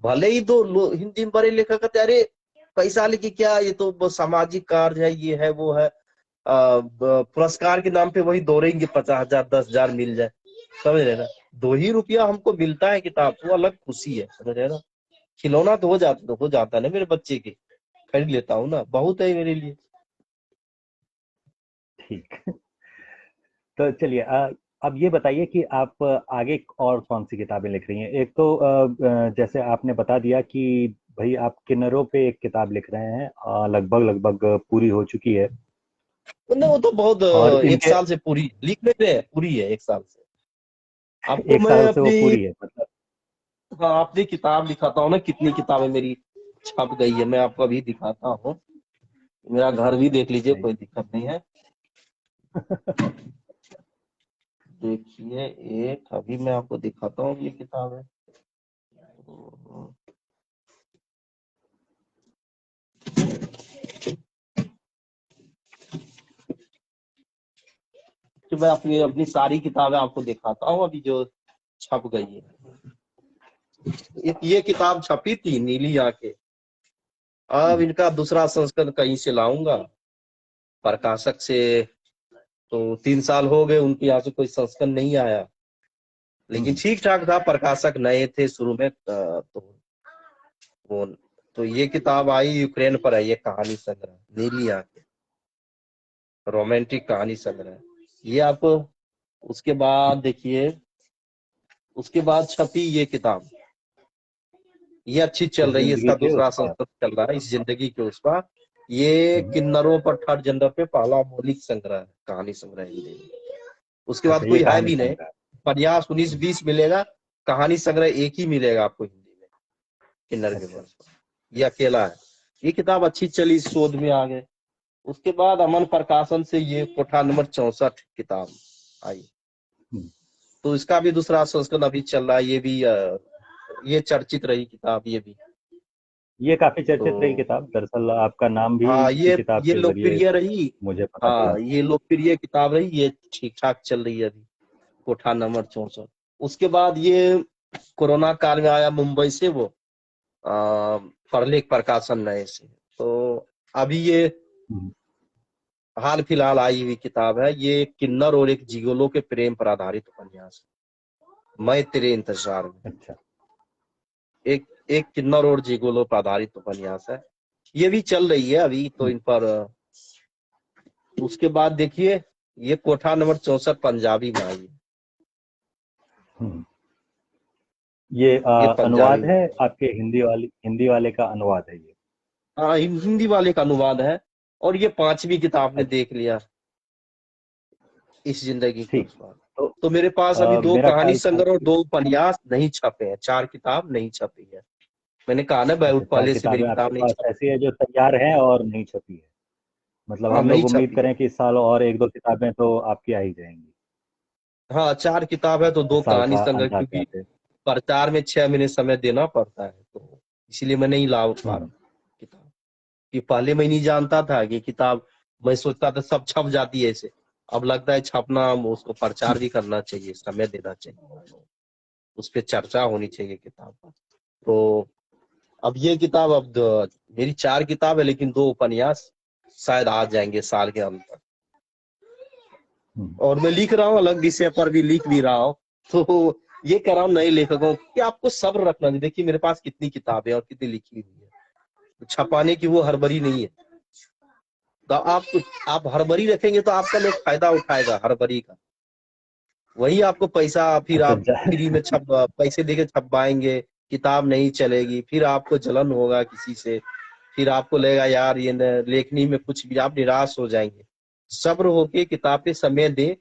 भले ही तो हिंदी में बड़े लेखक कहते हैं, अरे पैसा लेके क्या, ये तो बस सामाजिक कार्य है, ये है वो है। पुरस्कार के नाम पे वही दौड़ेंगे, 50,000 10,000 मिल जाए। समझ रहे ना? 2 ही रुपया हमको मिलता है किताब, वो अलग खुशी है, समझ रहे ना? खिलौना तो हो जाता है ना मेरे बच्चे के, खरीद लेता हूँ ना, बहुत है मेरे लिए। ठीक। तो चलिए, अब ये बताइए कि आप आगे और कौन सी किताबें लिख रही हैं। एक तो जैसे आपने बता दिया कि भाई आप किन्नरों पे एक किताब लिख रहे हैं, लगभग लगभग पूरी हो चुकी है। वो तो बहुत और एक इनके साल से पूरी लिख रहे थे, पूरी है एक साल से। आपको एक मैं साल से वो अपनी, पूरी है मतलब? हाँ, अपनी किताब दिखाता हूँ ना, कितनी किताबें मेरी छप गई है, मैं आपको अभी दिखाता हूँ। मेरा घर भी देख लीजिए, भाई। कोई दिक्कत नहीं है। देखिए, एक अभी मैं आपको दिखाता हूँ, ये किताब है। तो मैं अपनी अपनी सारी किताबें आपको दिखाता हूँ अभी जो छप गई है। ये किताब छपी थी नीली आंखें, अब इनका दूसरा संस्करण कहीं से लाऊंगा प्रकाशक से। तो 3 साल हो गए उनके यहाँ से कोई संस्करण नहीं आया, लेकिन हम्म, ठीक ठाक था, प्रकाशक नए थे शुरू में। तो वो, तो ये किताब आई यूक्रेन पर है, ये कहानी संग्रह नीली आंखें, रोमांटिक कहानी संग्रह। ये आपको, उसके बाद देखिए, उसके बाद छपी ये किताब, ये अच्छी चल इस रही है, जिंदगी इसका के उस दूसरा पार। संस्करण चल रहा है, इस जिंदगी के उस पर। ये हम्म, किन्नरों पर थर्ड जेंडर पे पहला मौलिक संग्रह है, कहानी संग्रह हिंदी में। उसके अच्छा, बाद ये कोई है कहानी भी नहीं, संग्रह। प्रयास 19-20 मिलेगा, कहानी संग्रह एक ही मिलेगा आपको हिंदी में, किन्नर के अच्छा। वर्ष पर। ये अकेला है। ये किताब अच्छी चली, शोध में आ गए। उसके बाद अमन प्रकाशन से ये कोठा नंबर 64 किताब आई, हम्म, तो इसका भी दूसरा संस्करण अभी चल रहा है। ये भी ये चर्चित रही किताब, ये भी। ये काफी चर्चित रही तो किताब। दरअसल आपका नाम भी हाँ, इसी ये किताब ये के जरिए लोकप्रिय रही। मुझे पता चला। हाँ, ये लोकप्रिय किताब रही, ये ठीक ठाक चल रही है अभी, कोठा नंबर 64। उसके बाद ये कोरोना काल में आया मुंबई से वो परलेख प्रकाशन नए से। तो अभी ये हम्म, हाल फिलहाल आई हुई किताब है, ये किन्नर और एक जिगोलो के प्रेम पर आधारित उपन्यास है, मैं तेरे इंतजार में। अच्छा। एक एक किन्नर और जिगोलो पर आधारित उपन्यास है, ये भी चल रही है अभी तो हम्म, इन पर। उसके बाद देखिए, ये कोठा नंबर 64 पंजाबी में आई है, हम्म। ये ये पंजाबी अनुवाद में है आई है। आपके हिंदी वाले का अनुवाद है ये? हाँ, हिंदी वाले का अनुवाद है। और ये पांचवी किताब ने अच्छा। देख लिया, इस जिंदगी के ठीक। उस पार। तो तो मेरे पास अभी दो मेरा कहानी ख्याल था संग्रह और कि 2 उपन्यास नहीं छपे हैं, 4 किताब नहीं छपी है। मैंने कहा ना, अच्छा, बहुत चार पहले से मेरी किताबें आपके किताब नहीं पास छपी। ऐसी है जो तैयार है और नहीं छपी है। मतलब हाँ, हम नहीं लोग उम्मीद छपी है। करें कि इस साल और एक दो किताबें तो आपकी आ ही जाएंगी, हाँ, 4 किताब है तो 2 साल कहानी का संग्रह, अंत आते क्योंकि आते। प्रचार में 6 महीने समय देना पड़ता है, तो इसलिए मैं नहीं ला पा रहा हम्म, किताब। कि पहले मैं नहीं जानता था कि किताब, मैं सोचता था सब छप जाती है ऐसे। अब लगता है छपना, उसको प्रचार भी करना चाहिए, समय देना चाहिए, उस पर चर्चा होनी चाहिए किताब पर। तो अब ये किताब, मेरी 4 किताब है, लेकिन 2 उपन्यास शायद आ जाएंगे साल के अंत तक। हम्म। और मैं लिख रहा हूँ, अलग विषय पर भी लिख भी रहा हूँ। तो ये कह रहा हूँ नए लेखकों कि आपको सब्र रखना चाहिए। देखिए मेरे पास कितनी किताबें और कितनी लिखी हुई है, तो छपाने की वो हड़बड़ी नहीं है। तो आप हड़बड़ी रखेंगे तो आपका लोग फायदा उठाएगा हड़बड़ी का, वही आपको पैसा, फिर अच्छा। आप फ्री में छप पैसे देके छपवाएंगे, किताब नहीं चलेगी, फिर आपको जलन होगा किसी से, फिर आपको लगेगा यार ये लेखनी में कुछ भी, आप निराश हो जाएंगे। सब्र होके किताब पे समय दे,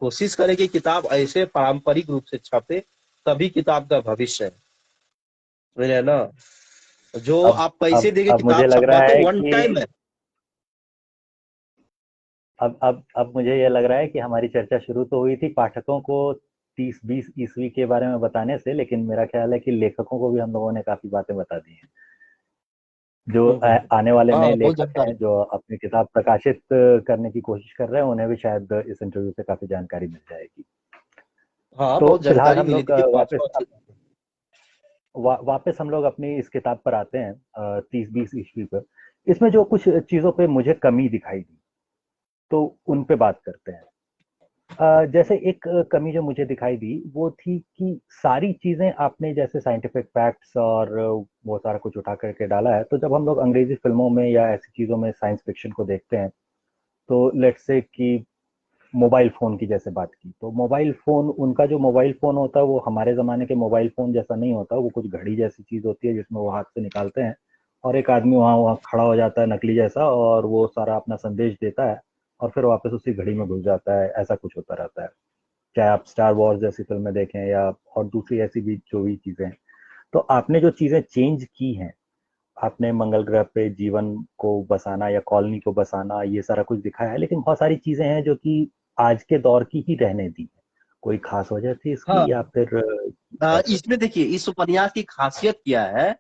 कोशिश करें कि किताब ऐसे पारंपरिक रूप से छपे, तभी किताब का भविष्य है, समझे ना। जो अब आप पैसे देके अब मुझे किताब लग रहा छपवाते है वन कि टाइम है। अब मुझे ये लग रहा है कि हमारी चर्चा शुरू तो हुई थी पाठकों को 30-20 ईस्वी के बारे में बताने से, लेकिन मेरा ख्याल है कि लेखकों को भी हम लोगों ने काफी बातें बता दी हैं। जो आने वाले नए हाँ, बहुत लेखक जानकारी। हैं जो अपनी किताब प्रकाशित करने की कोशिश कर रहे हैं, उन्हें भी शायद इस इंटरव्यू से काफी जानकारी मिल जाएगी। हाँ, तो बहुत फिलहाल जानकारी हम मिली, लोग देखिए पांचवा अच्छे। वापस हम लोग अपनी इस किताब पर आते हैं, 30-20 ईस्वी पर। इसमें जो कुछ चीजों पे मुझे कमी दिखाई दी, तो उन पे बात करते हैं। जैसे एक कमी जो मुझे दिखाई दी वो थी कि सारी चीजें आपने जैसे साइंटिफिक फैक्ट्स और वो सारा कुछ उठा करके डाला है, तो जब हम लोग अंग्रेजी फिल्मों में या ऐसी चीजों में साइंस फिक्शन को देखते हैं, तो लेट्स से कि मोबाइल फोन की जैसे बात की, तो मोबाइल फोन, उनका जो मोबाइल फोन होता है वो हमारे जमाने के मोबाइल फोन जैसा नहीं होता, वो कुछ घड़ी जैसी चीज होती है जिसमें वो हाथ से निकालते हैं और एक आदमी वहाँ वहाँ खड़ा हो जाता है नकली जैसा, और वो सारा अपना संदेश देता है और फिर वापस उसी घड़ी में घुस जाता है। ऐसा कुछ होता रहता है, चाहे आप स्टार वॉर्स जैसी फिल्में देखें या और दूसरी ऐसी भी जो भी चीजें हैं। तो आपने जो चीजें चेंज की हैं, आपने मंगल ग्रह पे जीवन को बसाना या कॉलोनी को बसाना ये सारा कुछ दिखाया है, लेकिन बहुत सारी चीजें हैं जो कि आज के दौर की ही रहने दी है। कोई खास वजह थी हाँ, इसकी या फिर कैसे? इसमें देखिए इस उपन्यास की खासियत क्या है।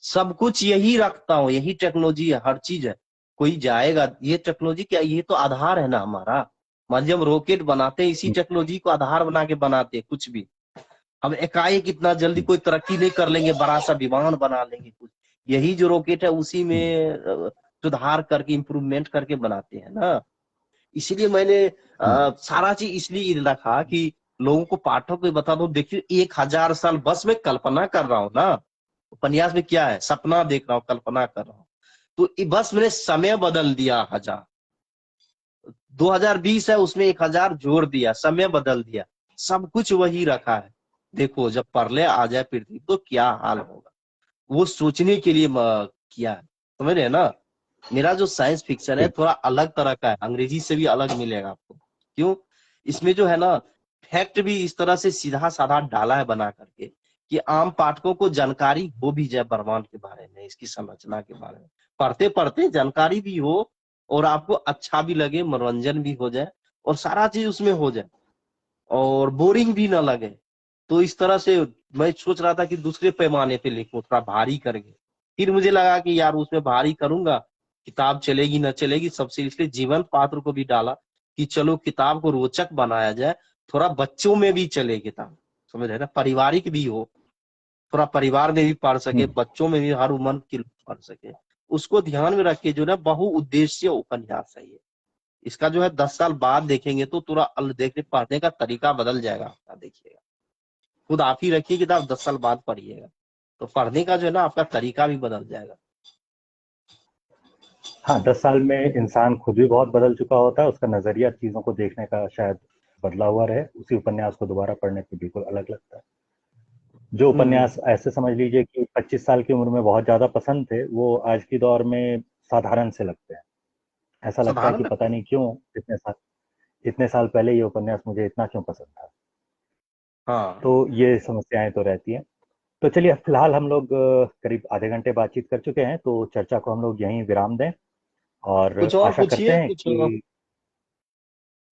सब कुछ यही रखता हूँ, यही टेक्नोलॉजी है, हर चीज है। कोई जाएगा, ये टेक्नोलॉजी क्या, ये तो आधार है ना हमारा। मान लीजिए हम रॉकेट बनाते हैं, इसी हम्म, टेक्नोलॉजी को आधार बना के बनाते हैं कुछ भी। हम एकाएक इतना जल्दी हम्म, कोई तरक्की नहीं कर लेंगे, बड़ा सा विमान बना लेंगे कुछ। यही जो रॉकेट है उसी हम्म, में सुधार करके इम्प्रूवमेंट करके बनाते हैं ना। इसीलिए मैंने हम्म, सारा चीज इसलिए रखा कि लोगों को, पाठक को बता दो, देखिए 1,000 साल बस मैं कल्पना कर रहा हूँ ना। उपन्यास में क्या है, सपना देख रहा हूँ, कल्पना कर रहा हूँ। तो बस मैंने समय बदल दिया 1,000। 2020 है, उसमें 1,000 जोड़ दिया, समय बदल दिया। सब कुछ वही रखा है। देखो जब प्रलय आ जाए पृथ्वी तो क्या हाल होगा, वो सोचने के लिए किया है। समझ रहे हैं ना। मेरा जो साइंस फिक्शन है ठीक। थोड़ा अलग तरह का है, अंग्रेजी से भी अलग मिलेगा आपको। क्यों, इसमें जो है ना, फैक्ट भी इस तरह से सीधा साधा डाला है बना करके कि आम पाठकों को जानकारी हो भी जाए ब्रह्मांड के बारे में, इसकी संरचना के बारे में। पढ़ते पढ़ते जानकारी भी हो और आपको अच्छा भी लगे, मनोरंजन भी हो जाए और सारा चीज उसमें हो जाए और बोरिंग भी ना लगे। तो इस तरह से मैं सोच रहा था कि दूसरे पैमाने पे लिखूं, थोड़ा भारी करके। फिर मुझे लगा कि यार उसमें भारी करूंगा, किताब चलेगी ना चलेगी सबसे, इसलिए जीवंत पात्र को भी डाला कि चलो किताब को रोचक बनाया जाए, थोड़ा बच्चों में भी चले किताब। समझ रहे ना, पारिवारिक भी हो, थोड़ा परिवार में भी पढ़ सके, हम्म। बच्चों में भी, हर उम्र के लोग पढ़ सके। उसको ध्यान में रख के जो ना बहुउद्देश्य उपन्यास है ये। इसका जो है 10 साल बाद देखेंगे तो थोड़ा देखने पढ़ने का तरीका बदल जाएगा आपका, देखिएगा। खुद आप ही रखिए किताब, 10 साल बाद पढ़िएगा तो पढ़ने का जो है ना आपका तरीका भी बदल जाएगा। हाँ, 10 साल में इंसान खुद भी बहुत बदल चुका होता है, उसका नजरिया चीजों को देखने का शायद बदला हुआ रहे, उसी उपन्यास को दोबारा पढ़ने पे बिल्कुल अलग लगता है। जो हम्म। उपन्यास ऐसे समझ लीजिए कि 25 साल की उम्र में बहुत ज्यादा पसंद थे, वो आज की दौर में साधारण से लगते हैं। ऐसा लगता है साधारण कि लगता पता है। नहीं क्यों इतने साल पहले ये उपन्यास मुझे इतना क्यों पसंद था। हाँ। तो ये समस्याएं तो रहती हैं। तो चलिए, फिलहाल हम लोग करीब आधे घंटे बातचीत कर चुके हैं, तो चर्चा को हम लोग यहीं विराम दें और कुछ और आशा करते पूछिए, हैं कुछ कि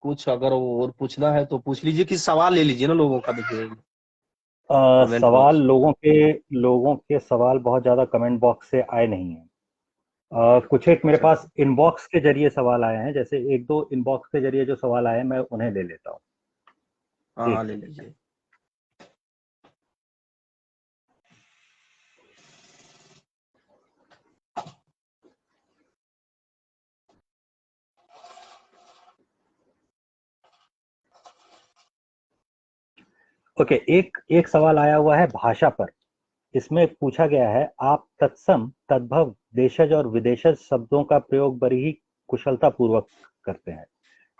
कुछ अगर और पूछना है तो पूछ लीजिए, कि सवाल ले लीजिए ना लोगों का, देखिए कमेंट सवाल, बॉक्स। लोगों के सवाल बहुत ज़्यादा कमेंट बॉक्स से आए नहीं हैं। कुछ एक मेरे अच्छा। पास इनबॉक्स के जरिए सवाल आए हैं, जैसे एक दो इनबॉक्स के जरिए जो सवाल आए हैं मैं उन्हें ले लेता हूँ। हाँ हाँ, एक ले सेकेंड। लीजिए। ओके, एक एक सवाल आया हुआ है भाषा पर। इसमें पूछा गया है, आप तत्सम तद्भव देशज और विदेशज शब्दों का प्रयोग बड़ी ही कुशलता पूर्वक करते हैं,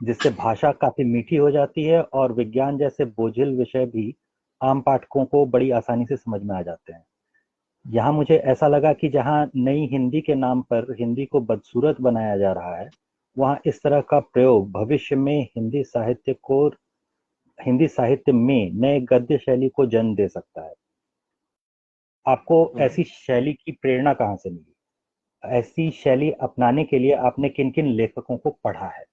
जिससे भाषा काफी मीठी हो जाती है और विज्ञान जैसे बोझिल विषय भी आम पाठकों को बड़ी आसानी से समझ में आ जाते हैं। यहाँ मुझे ऐसा लगा कि जहाँ नई हिंदी के नाम पर हिंदी को बदसूरत बनाया जा रहा है, वहाँ इस तरह का प्रयोग भविष्य में हिंदी साहित्य में नए गद्य शैली को जन्म दे सकता है। आपको हम्म। ऐसी शैली की प्रेरणा कहाँ से मिली? ऐसी शैली अपनाने के लिए आपने किन किन लेखकों को पढ़ा है?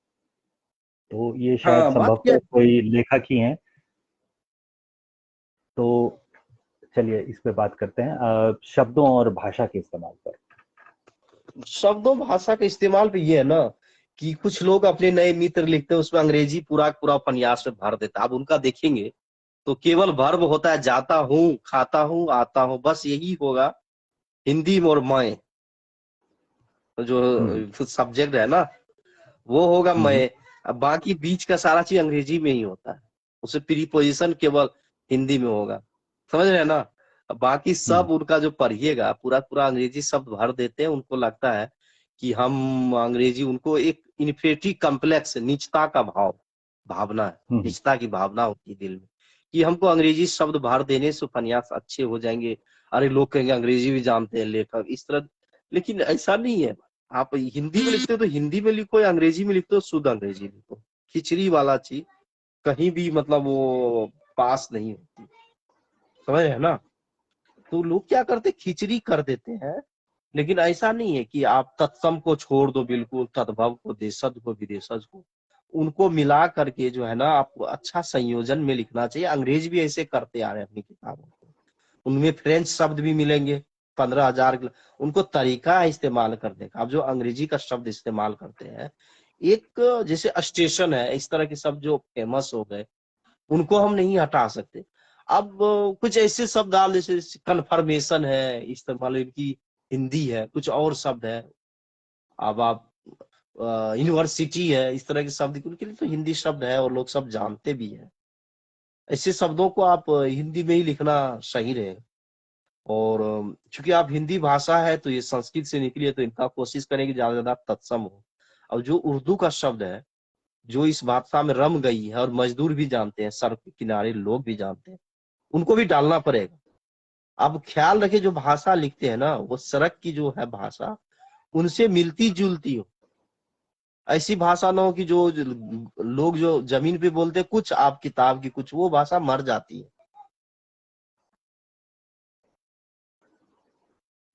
तो ये शायद हाँ, बात क्या संभवतः कोई लेखक ही हैं। तो चलिए इस पे बात करते हैं, शब्दों और भाषा के इस्तेमाल पर। है, शब्दों भाषा के इस्तेमाल पे ये है ना कि कुछ लोग अपने नए मित्र लिखते हैं, उसमें अंग्रेजी पूरा पूरा उपन्यास में भर देता है। अब उनका देखेंगे तो केवल वर्ब होता है, जाता हूँ, खाता हूँ, आता हूँ, बस यही होगा। हिंदी में और मैं, हम्म, जो सब्जेक्ट है ना, वो होगा हम्म, मैं। अब बाकी बीच का सारा चीज अंग्रेजी में ही होता है, उसे प्रीपोजिशन केवल हिंदी में होगा, समझ रहे हैं ना। अब बाकी सब उनका जो पढ़िएगा पूरा पूरा अंग्रेजी शब्द भर देते हैं, उनको लगता है कि हम अंग्रेजी, उनको एक इन्फेरिटी कम्प्लेक्स, नीचता का भावना है, नीचता की भावना होती है दिल में कि हमको अंग्रेजी शब्द भर देने से उपन्यास अच्छे हो जाएंगे, अरे लोग कहेंगे अंग्रेजी भी जानते हैं लेखक इस तरह। लेकिन ऐसा नहीं है, आप हिंदी में लिखते हो तो हिंदी में लिखो या अंग्रेजी में लिखते हो शुद्ध अंग्रेजी लिखो, खिचड़ी वाला चीज कहीं भी मतलब वो पास नहीं होती, समझ रहे हैं ना। तो लोग क्या करते, खिचड़ी कर देते हैं। लेकिन ऐसा नहीं है कि आप तत्सम को छोड़ दो बिल्कुल, तद्भव को, देशज को, विदेशज को, उनको मिला करके जो है ना आपको अच्छा संयोजन में लिखना चाहिए। अंग्रेज भी ऐसे करते आ रहे हैं अपनी किताबों को, उनमें फ्रेंच शब्द भी मिलेंगे 15,000, उनको तरीका है इस्तेमाल करने का। अब जो अंग्रेजी का शब्द इस्तेमाल करते हैं, एक जैसे स्टेशन है, इस तरह के शब्द जो फेमस हो गए उनको हम नहीं हटा सकते। अब कुछ ऐसे शब्द डाल, जैसे कन्फर्मेशन है, इस्तेमाल इनकी हिंदी है, कुछ और शब्द है। अब आप यूनिवर्सिटी है, इस तरह के शब्द उनके लिए तो हिंदी शब्द है और लोग सब जानते भी है। ऐसे शब्दों को आप हिंदी में ही लिखना सही रहेगा। और चूंकि आप हिंदी भाषा है तो ये संस्कृत से निकली है, तो इनका कोशिश करें कि ज्यादा से ज्यादा तत्सम हो। और जो उर्दू का शब्द है, जो इस भाषा में रम गई है और मजदूर भी जानते हैं, सड़क के किनारे लोग भी जानते हैं, उनको भी डालना पड़ेगा। अब ख्याल रखे जो भाषा लिखते हैं ना, वो सड़क की जो है भाषा उनसे मिलती जुलती हो। ऐसी भाषा ना हो कि जो लोग जो जमीन पे बोलते हैं कुछ, आप किताब की कुछ, वो भाषा मर जाती है।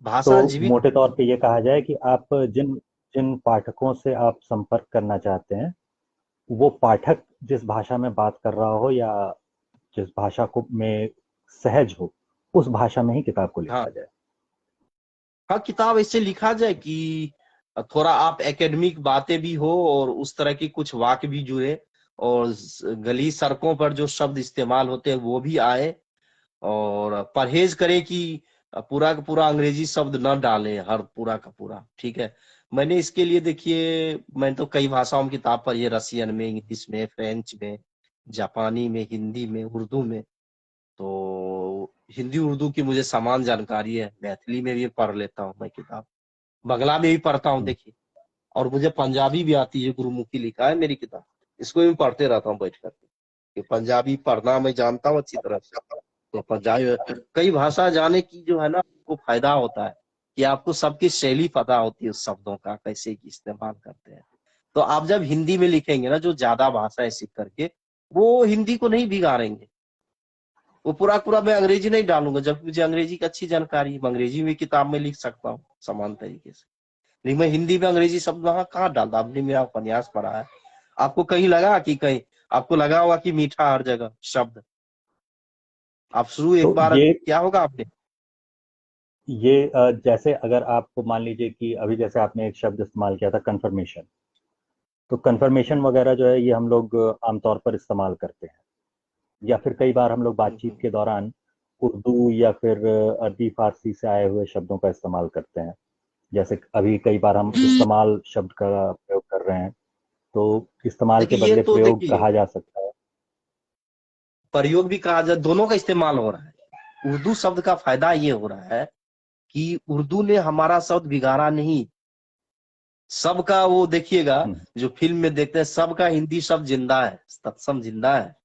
तो भाषा जीवित मोटे तौर होती पे ये कहा जाए कि आप जिन जिन पाठकों से आप संपर्क करना चाहते हैं, वो पाठक जिस भाषा में बात कर रहा हो या जिस भाषा को में सहज हो, उस भाषा में ही किताब को है। हाँ लिखा जाए। हाँ, किताब ऐसे लिखा जाए कि थोड़ा आप एकेडमिक बातें भी हो और उस तरह की कुछ वाक्य भी जुड़े, और गली सड़कों पर जो शब्द इस्तेमाल होते हैं वो भी आए। और परहेज करें कि पूरा का पूरा अंग्रेजी शब्द न डालें, हर पूरा का पूरा, ठीक है। मैंने इसके लिए देखिए, मैंने तो कई भाषाओं में किताब पढ़ी है, रसियन में, इंग्लिश में, फ्रेंच में, जापानी में, हिंदी में, उर्दू में। तो हिंदी उर्दू की मुझे समान जानकारी है, मैथिली में भी पढ़ लेता हूँ मैं किताब, बंगला में भी पढ़ता हूँ देखिए। और मुझे पंजाबी भी आती है, गुरुमुखी लिखा है मेरी किताब, इसको भी पढ़ते रहता हूँ बैठ करके, कि पंजाबी पढ़ना मैं जानता हूँ अच्छी तरह से। तो पंजाबी कई भाषा जाने की जो है ना आपको फायदा होता है कि आपको सबकी शैली पता होती है, उस शब्दों का कैसे इस्तेमाल करते हैं। तो आप जब हिंदी में लिखेंगे ना, जो ज्यादा भाषा है सीख करके, वो हिंदी को नहीं बिगाड़ेंगे। वो पूरा पूरा मैं अंग्रेजी नहीं डालूंगा, जब मुझे अंग्रेजी की अच्छी जानकारी, मैं अंग्रेजी में किताब में लिख सकता हूँ समान तरीके से। लेकिन मैं हिंदी में अंग्रेजी शब्द वहां कहाँ डालता, आपने मेरा उपन्यास पढ़ा है, आपको कहीं लगा कि कहीं आपको लगा होगा कि मीठा हर जगह शब्द, आप शुरू एक तो बार क्या होगा आपने। ये जैसे अगर आप मान लीजिए कि अभी जैसे आपने एक शब्द इस्तेमाल किया था कन्फर्मेशन, तो कन्फर्मेशन वगैरह जो है ये हम लोग आमतौर पर इस्तेमाल करते हैं, या फिर कई बार हम लोग बातचीत के दौरान उर्दू या फिर अरबी फारसी से आए हुए शब्दों का इस्तेमाल करते हैं। जैसे अभी कई बार हम इस्तेमाल शब्द का प्रयोग कर रहे हैं, तो इस्तेमाल के देखिए ये बदले तो प्रयोग देखिए, कहा जा सकता है। प्रयोग भी कहा जाए, दोनों का इस्तेमाल हो रहा है। उर्दू शब्द का फायदा ये हो रहा है कि उर्दू ने हमारा शब्द बिगाड़ा नहीं, सबका वो देखिएगा, हम्म, जो फिल्म में देखते हैं सबका हिंदी शब्द जिंदा है, तत्सम जिंदा है।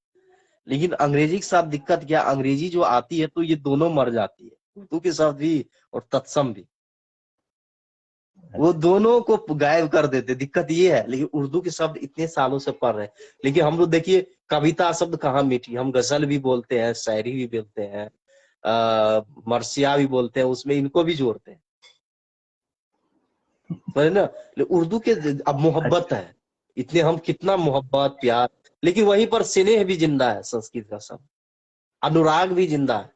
लेकिन अंग्रेजी के साथ दिक्कत क्या, अंग्रेजी जो आती है तो ये दोनों मर जाती है, उर्दू के शब्द भी और तत्सम भी, वो अच्छा। दोनों को गायब कर देते, दिक्कत ये है। लेकिन उर्दू के शब्द इतने सालों से पढ़ रहे हैं। लेकिन हम लोग देखिए, कविता शब्द कहाँ मिटी, हम गजल भी बोलते हैं, शायरी भी बोलते हैं, मरसिया भी बोलते हैं, उसमें इनको भी जोड़ते हैं, समझे ना। लेकिन उर्दू के अब मोहब्बत अच्छा। है, इतने हम कितना मोहब्बत प्यार, लेकिन वहीं पर स्नेह भी जिंदा है, संस्कृत का शब्द अनुराग भी जिंदा है,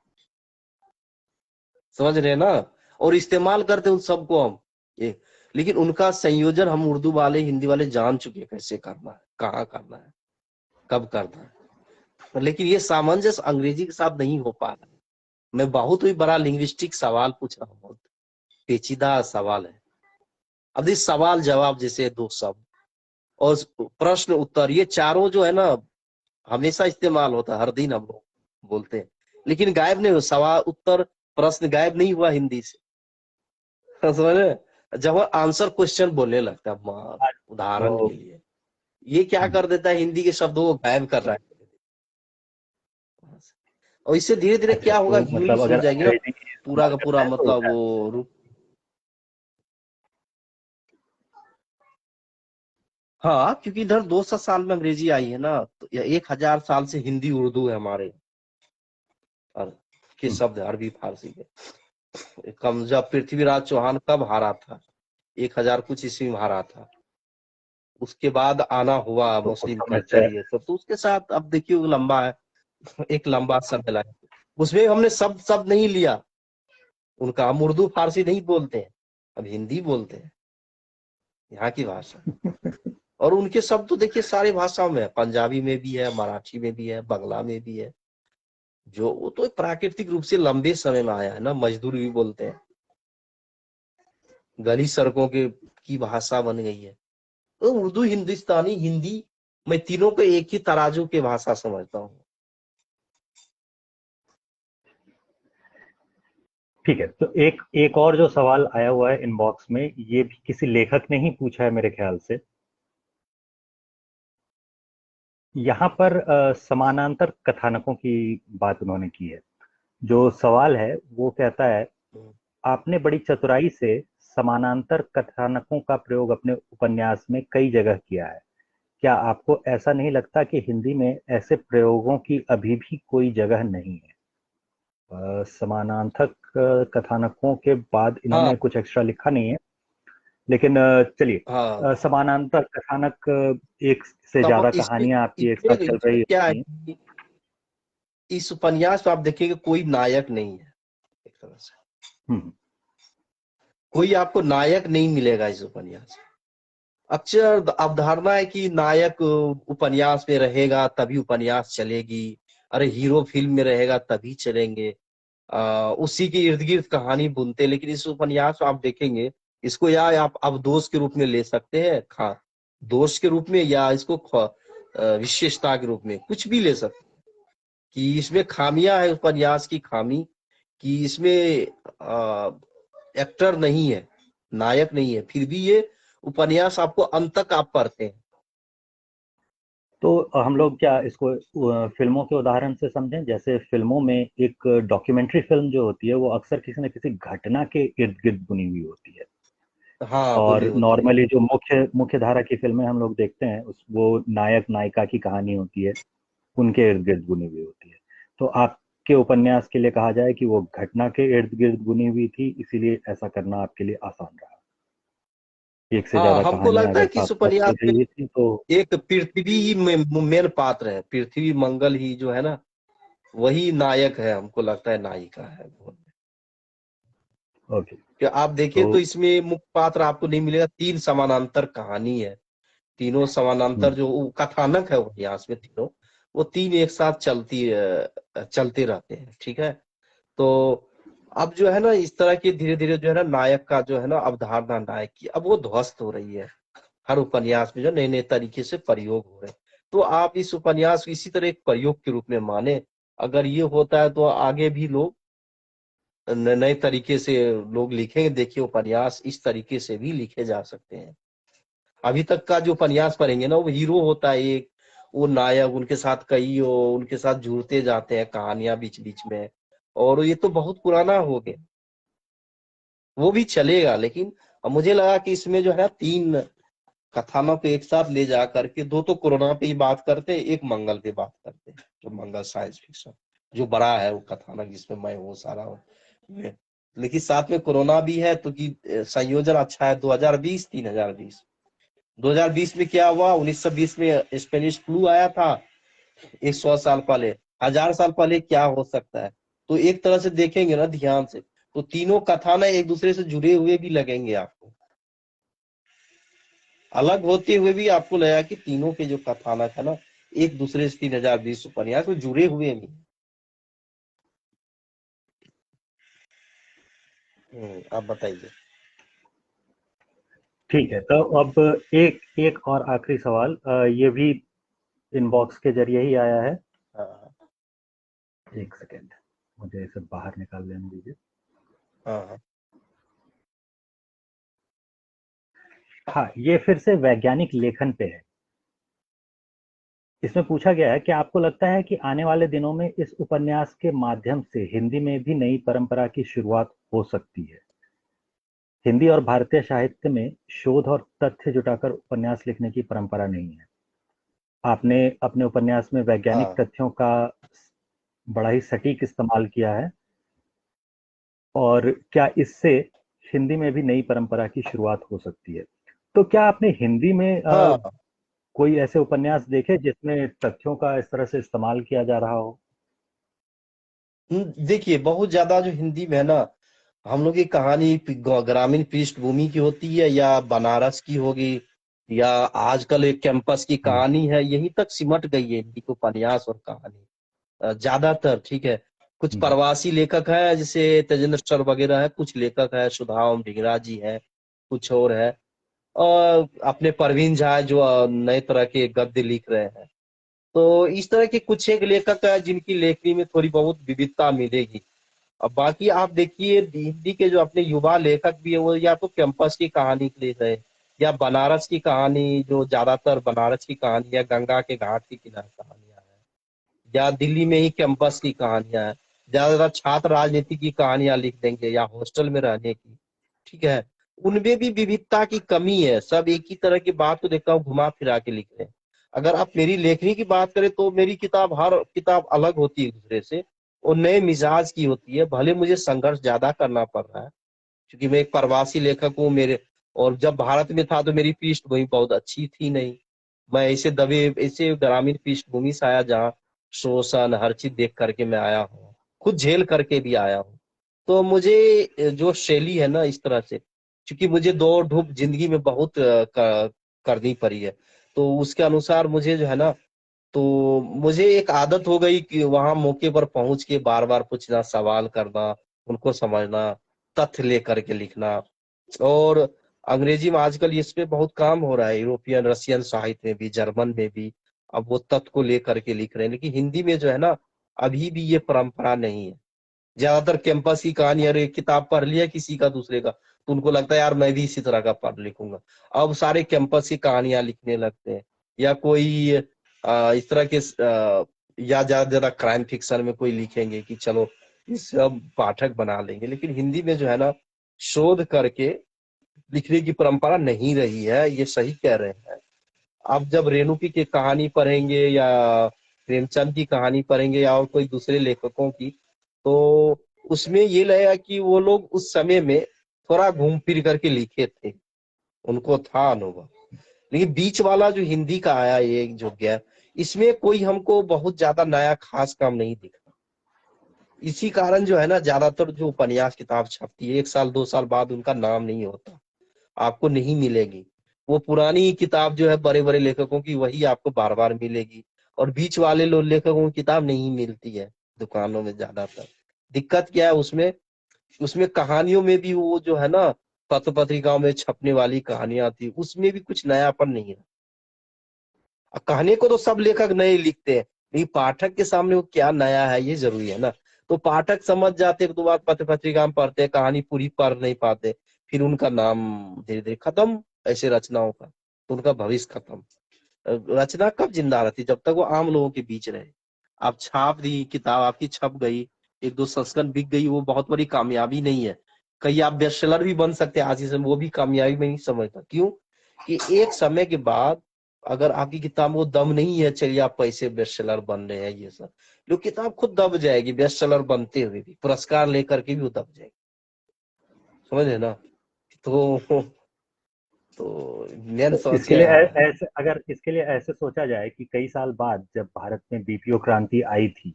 समझ रहे हैं ना। और इस्तेमाल करते उन सबको हम ये, लेकिन उनका संयोजन हम उर्दू वाले हिंदी वाले जान चुके हैं कैसे करना है, कहाँ करना है, कब करना है। लेकिन ये सामंजस्य अंग्रेजी के साथ नहीं हो पा रहा है। मैं बहुत ही बड़ा लिंग्विस्टिक सवाल पूछ रहा हूँ, बहुत पेचीदा सवाल है। अब इस सवाल जवाब जैसे दो शब्द, और प्रश्न उत्तर, ये चारों जो है ना हमेशा इस्तेमाल होता है, हर दिन हम लोग बोलते हैं, लेकिन गायब नहीं हुआ। सवाल उत्तर प्रश्न गायब नहीं हुआ हिंदी से, समझ रहे? जब वो आंसर क्वेश्चन बोलने लगता है, उदाहरण तो के लिए ये क्या कर देता है, हिंदी के शब्दों को गायब कर रहा है। और इससे धीरे धीरे अच्छा, क्या होगा, तो मतलब इंग्लिश अगर उड़ जाएगी ना, अंग्रेजी पूरा इस्तेमाल का करते पूरा हैं तो मतलब वो हाँ, क्योंकि इधर 200 साल में अंग्रेजी आई है ना, तो 1000 साल से हिंदी उर्दू है हमारे, और के हम्म, शब्द अरबी फारसी के। कम जब पृथ्वीराज चौहान कब हारा था, 1000 कुछ ईस्वी में हारा था, उसके बाद आना हुआ तो उस मुस्लिम समय से कल्चर ये सब, तो उसके साथ अब देखिए वो लंबा है, एक लंबा समय लगा। उसमें हमने शब्द शब्द नहीं लिया उनका, हम उर्दू फारसी नहीं बोलते हैं, अब हिंदी बोलते हैं, यहाँ की भाषा। और उनके शब्द तो देखिए सारी भाषाओं में है, पंजाबी में भी है, मराठी में भी है, बंगला में भी है, जो वो तो प्राकृतिक रूप से लंबे समय में आया है ना, मजदूर भी बोलते हैं, गली सड़कों के की भाषा बन गई है। तो उर्दू, हिंदुस्तानी, हिंदी, मैं तीनों को एक ही तराजू के भाषा समझता हूँ। ठीक है। तो एक एक और जो सवाल आया हुआ है इनबॉक्स में, ये भी किसी लेखक ने ही पूछा है मेरे ख्याल से। यहाँ पर समानांतर कथानकों की बात उन्होंने की है। जो सवाल है वो कहता है, आपने बड़ी चतुराई से समानांतर कथानकों का प्रयोग अपने उपन्यास में कई जगह किया है। क्या आपको ऐसा नहीं लगता कि हिंदी में ऐसे प्रयोगों की अभी भी कोई जगह नहीं है? समानांतर कथानकों के बाद हाँ इन्होंने कुछ एक्स्ट्रा लिखा नहीं है, लेकिन चलिए, हाँ, समानांतर कथानक, एक से तब ज्यादा इसमें कहानियां आपकी एक इसमें साथ चल इसमें रही क्या है होती हैं। कि इस उपन्यास में आप देखेंगे कोई नायक नहीं है, एक तरह से हम्म। कोई आपको नायक नहीं मिलेगा इस उपन्यास में। अक्सर अवधारणा है कि नायक उपन्यास में रहेगा तभी उपन्यास चलेगी, अरे हीरो फिल्म में रहेगा तभी चलेंगे, उसी के इर्द गिर्द कहानी बुनते। लेकिन इस उपन्यास में आप देखेंगे, इसको या आप अवदोष के रूप में ले सकते हैं, खा दोष के रूप में, या इसको विशेषता के रूप में, कुछ भी ले सकते हैं। कि इसमें खामियां है, उपन्यास की खामी, कि इसमें एक्टर नहीं है, नायक नहीं है, फिर भी ये उपन्यास आपको अंत तक आप पढ़ते हैं। तो हम लोग क्या इसको फिल्मों के उदाहरण से समझें? जैसे फिल्मों में एक डॉक्यूमेंट्री फिल्म जो होती है वो अक्सर किसी न किसी घटना के इर्द गिर्द बुनी हुई होती है। हाँ, बुनी और होती है। नॉर्मली जो मुख्य मुख्य धारा की फिल्में हम लोग देखते हैं, उस वो नायक नायिका की कहानी होती है, उनके इर्द गिर्द बुनी हुई होती है। तो आपके उपन्यास के लिए कहा जाए कि वो घटना के इर्द गिर्द बुनी हुई थी, इसीलिए ऐसा करना आपके लिए आसान रहा। एक से हाँ, ज्यादा हमको कहानियां लगता अगर है कि साथ इस साथ उपन्यास चल रही में हुई थी तो। एक पृथ्वी ही मेन पात्र है, पृथ्वी मंगल ही जो है ना, वही नायक है, हमको लगता है नायिका है। ओके। कि आप देखिए तो तो इसमें मुख्य पात्र आपको नहीं मिलेगा, 3 समानांतर कहानी है, तीनों समानांतर हम्म, जो वो कथानक है उपन्यास में, तीनों वो तीन एक साथ चलते रहते हैं, ठीक है। तो अब जो है ना, इस तरह की धीरे धीरे जो है ना, नायक का जो है ना अवधारणा, नायक की अब वो ध्वस्त हो रही है। हर उपन्यास में जो नए नए तरीके से प्रयोग हो रहे हैं, तो आप इस उपन्यास को इसी तरह एक प्रयोग के रूप में माने। अगर ये होता है तो आगे भी लोग नए तरीके से लोग लिखेंगे। देखिए उपन्यास इस तरीके से भी लिखे जा सकते हैं। अभी तक का जो उपन्यास पढ़ेंगे ना, वो हीरो होता है एक, वो नायक, उनके साथ कई उनके साथ जुड़ते जाते हैं कहानियां बीच बीच में, और ये तो बहुत पुराना हो गया, वो भी चलेगा। लेकिन अब मुझे लगा कि इसमें जो है 3 कथानक को एक साथ ले जा करके, 2 तो कोरोना पे ही बात करते हैं, एक मंगल पे बात करते हैं, जो मंगल साइंस फिक्शन जो बड़ा है वो कथानक, जिसमें मैं वो सारा हूँ। लेकिन साथ में कोरोना भी है, तो कि संयोजन अच्छा है। 2020, 3020, 2020 में क्या हुआ, 1920 में स्पेनिश फ्लू आया था, 100 साल पहले, 1000 साल पहले क्या हो सकता है। तो एक तरह से देखेंगे ना ध्यान से, तो तीनों कथानक एक दूसरे से जुड़े हुए भी लगेंगे आपको, अलग होते हुए भी आपको लगेगा कि तीनों के जो कथानक है ना, एक दूसरे से 3020 उपन्यास में जुड़े हुए भी। आप बताइए। ठीक है, तो अब एक एक और आखिरी सवाल, ये भी इनबॉक्स के जरिए ही आया है। हाँ एक सेकेंड, मुझे इसे बाहर निकाल लेने दीजिए। हाँ हाँ। हाँ, ये फिर से वैज्ञानिक लेखन पे है। इसमें पूछा गया है कि आपको लगता है कि आने वाले दिनों में इस उपन्यास के माध्यम से हिंदी में भी नई परंपरा की शुरुआत हो सकती है। हिंदी और भारतीय साहित्य में शोध और तथ्य जुटाकर उपन्यास लिखने की परंपरा नहीं है। आपने अपने उपन्यास में वैज्ञानिक हाँ तथ्यों का बड़ा ही सटीक इस्तेमाल किया है, और क्या इससे हिंदी में भी नई परंपरा की शुरुआत हो सकती है? तो क्या आपने हिंदी में हाँ। कोई ऐसे उपन्यास देखे जिसमें तथ्यों का इस तरह से इस्तेमाल किया जा रहा हो? देखिए बहुत ज्यादा जो हिंदी में है ना, हम लोग की कहानी ग्रामीण पृष्ठभूमि की होती है या बनारस की होगी, या आजकल एक कैंपस की हम्म, कहानी है, यही तक सिमट गई है हिंदी को उपन्यास और कहानी ज्यादातर। ठीक है, कुछ हम्म, प्रवासी लेखक हैं जैसे तेजेंद्र सर वगैरह है, कुछ लेखक है सुधाम ढिंगरा जी है, कुछ और है, और अपने परवीन झा है, जो नए तरह के गद्य लिख रहे हैं। तो इस तरह के कुछ एक लेखक है जिनकी लेखनी में थोड़ी बहुत विविधता मिलेगी। अब बाकी आप देखिए हिंदी के जो अपने युवा लेखक भी है, वो या तो कैंपस की कहानी लिख रहे हैं, या बनारस की कहानी, जो ज्यादातर बनारस की कहानी या गंगा के घाट के किनारे कहानियां हैं, या दिल्ली में ही कैंपस की कहानियां हैं, ज्यादातर छात्र राजनीति की कहानियां लिख देंगे या हॉस्टल में रहने की। ठीक है, उनमें भी विविधता की कमी है, सब एक ही तरह की बात को देखता हूँ घुमा फिरा के लिख रहे हैं। अगर आप मेरी लेखनी की बात करें तो मेरी किताब, हर किताब अलग होती है एक दूसरे से, और नए मिजाज की होती है, भले मुझे संघर्ष ज्यादा करना पड़ रहा है क्योंकि मैं एक प्रवासी लेखक हूँ। मेरे और जब भारत में था तो मेरी पृष्ठभूमि बहुत अच्छी थी नहीं, मैं ऐसे ग्रामीण पृष्ठभूमि से आया जहाँ शोषण हर चीज देख करके मैं आया हूँ, खुद झेल करके भी आया हूँ। तो मुझे जो शैली है ना इस तरह से, क्योंकि मुझे दौड़ धूप जिंदगी में बहुत करनी पड़ी है, तो उसके अनुसार मुझे जो है ना, तो मुझे एक आदत हो गई कि वहां मौके पर पहुंच के बार बार पूछना, सवाल करना, उनको समझना, तथ्य लेकर के लिखना। और अंग्रेजी में आजकल इस पे बहुत काम हो रहा है, यूरोपियन रशियन साहित्य में भी, जर्मन में भी, अब वो तथ्य को लेकर के लिख रहे हैं। लेकिन हिंदी में जो है ना, अभी भी ये परंपरा नहीं है। ज्यादातर कैंपस की कहानी, अरे किताब पढ़ लिया किसी का दूसरे का, तो उनको लगता है यार मैं भी इसी तरह का पढ़ लिखूंगा, अब सारे कैंपस की कहानियां लिखने लगते हैं। या कोई इस तरह के या ज्यादा ज्यादा क्राइम फिक्शन में कोई लिखेंगे कि चलो इस सब पाठक बना लेंगे। लेकिन हिंदी में जो है ना, शोध करके लिखने की परंपरा नहीं रही है, ये सही कह रहे हैं। आप जब रेणुकी की कहानी पढ़ेंगे या प्रेमचंद की कहानी पढ़ेंगे या और कोई दूसरे लेखकों की, तो उसमें ये लगेगा कि वो लोग उस समय में थोड़ा घूम फिर करके लिखे थे, उनको था अनुभव। लेकिन बीच वाला जो हिंदी का आया ये जो गया, इसमें कोई हमको बहुत ज्यादा नया खास काम नहीं दिखा। इसी कारण जो है ना, ज्यादातर जो उपन्यास किताब छपती है 1 साल 2 साल बाद उनका नाम नहीं होता, आपको नहीं मिलेगी। वो पुरानी किताब जो है बड़े बड़े लेखकों की, वही आपको बार बार मिलेगी। और बीच वाले लोग लेखकों की किताब नहीं मिलती है दुकानों में ज्यादातर। दिक्कत क्या है उसमें, उसमें कहानियों में भी वो जो है ना, पत्र पत्रिकाओं में छपने वाली कहानियां थी, उसमें भी कुछ नयापन नहीं है। कहानी को तो सब लेखक नए लिखते हैं, लेकिन पाठक के सामने वो क्या नया है ये जरूरी है ना। तो पाठक समझ जाते, एक दो बार पत्र पत्रिका में पढ़ते, कहानी पूरी पढ़ नहीं पाते, फिर उनका नाम धीरे धीरे खत्म, ऐसे रचनाओं का, तो उनका भविष्य खत्म। रचना कब जिंदा रहती, जब तक वो आम लोगों के बीच रहे। आप छाप दी किताब, आपकी छप गई, एक दो संस्करण बिक गई, वो बहुत बड़ी कामयाबी नहीं है। कहीं आप बेस्ट सेलर भी बन सकते हैं आज के समय, वो भी कामयाबी में नहीं समझता। क्यों कि एक समय के बाद अगर आपकी किताब में वो दम नहीं है, चलिए आप पैसे बेस्ट सेलर बन रहे हैं ये सब, लोग किताब खुद दब जाएगी, बेस्ट सेलर बनते हुए भी पुरस्कार लेकर के भी वो दब जाएगी। समझ रहे ना। तो मेन तो इसके समस्या लिए यहाँ है। ऐसे, अगर इसके लिए ऐसे सोचा जाए कि कई साल बाद जब भारत में बीपीओ क्रांति आई थी,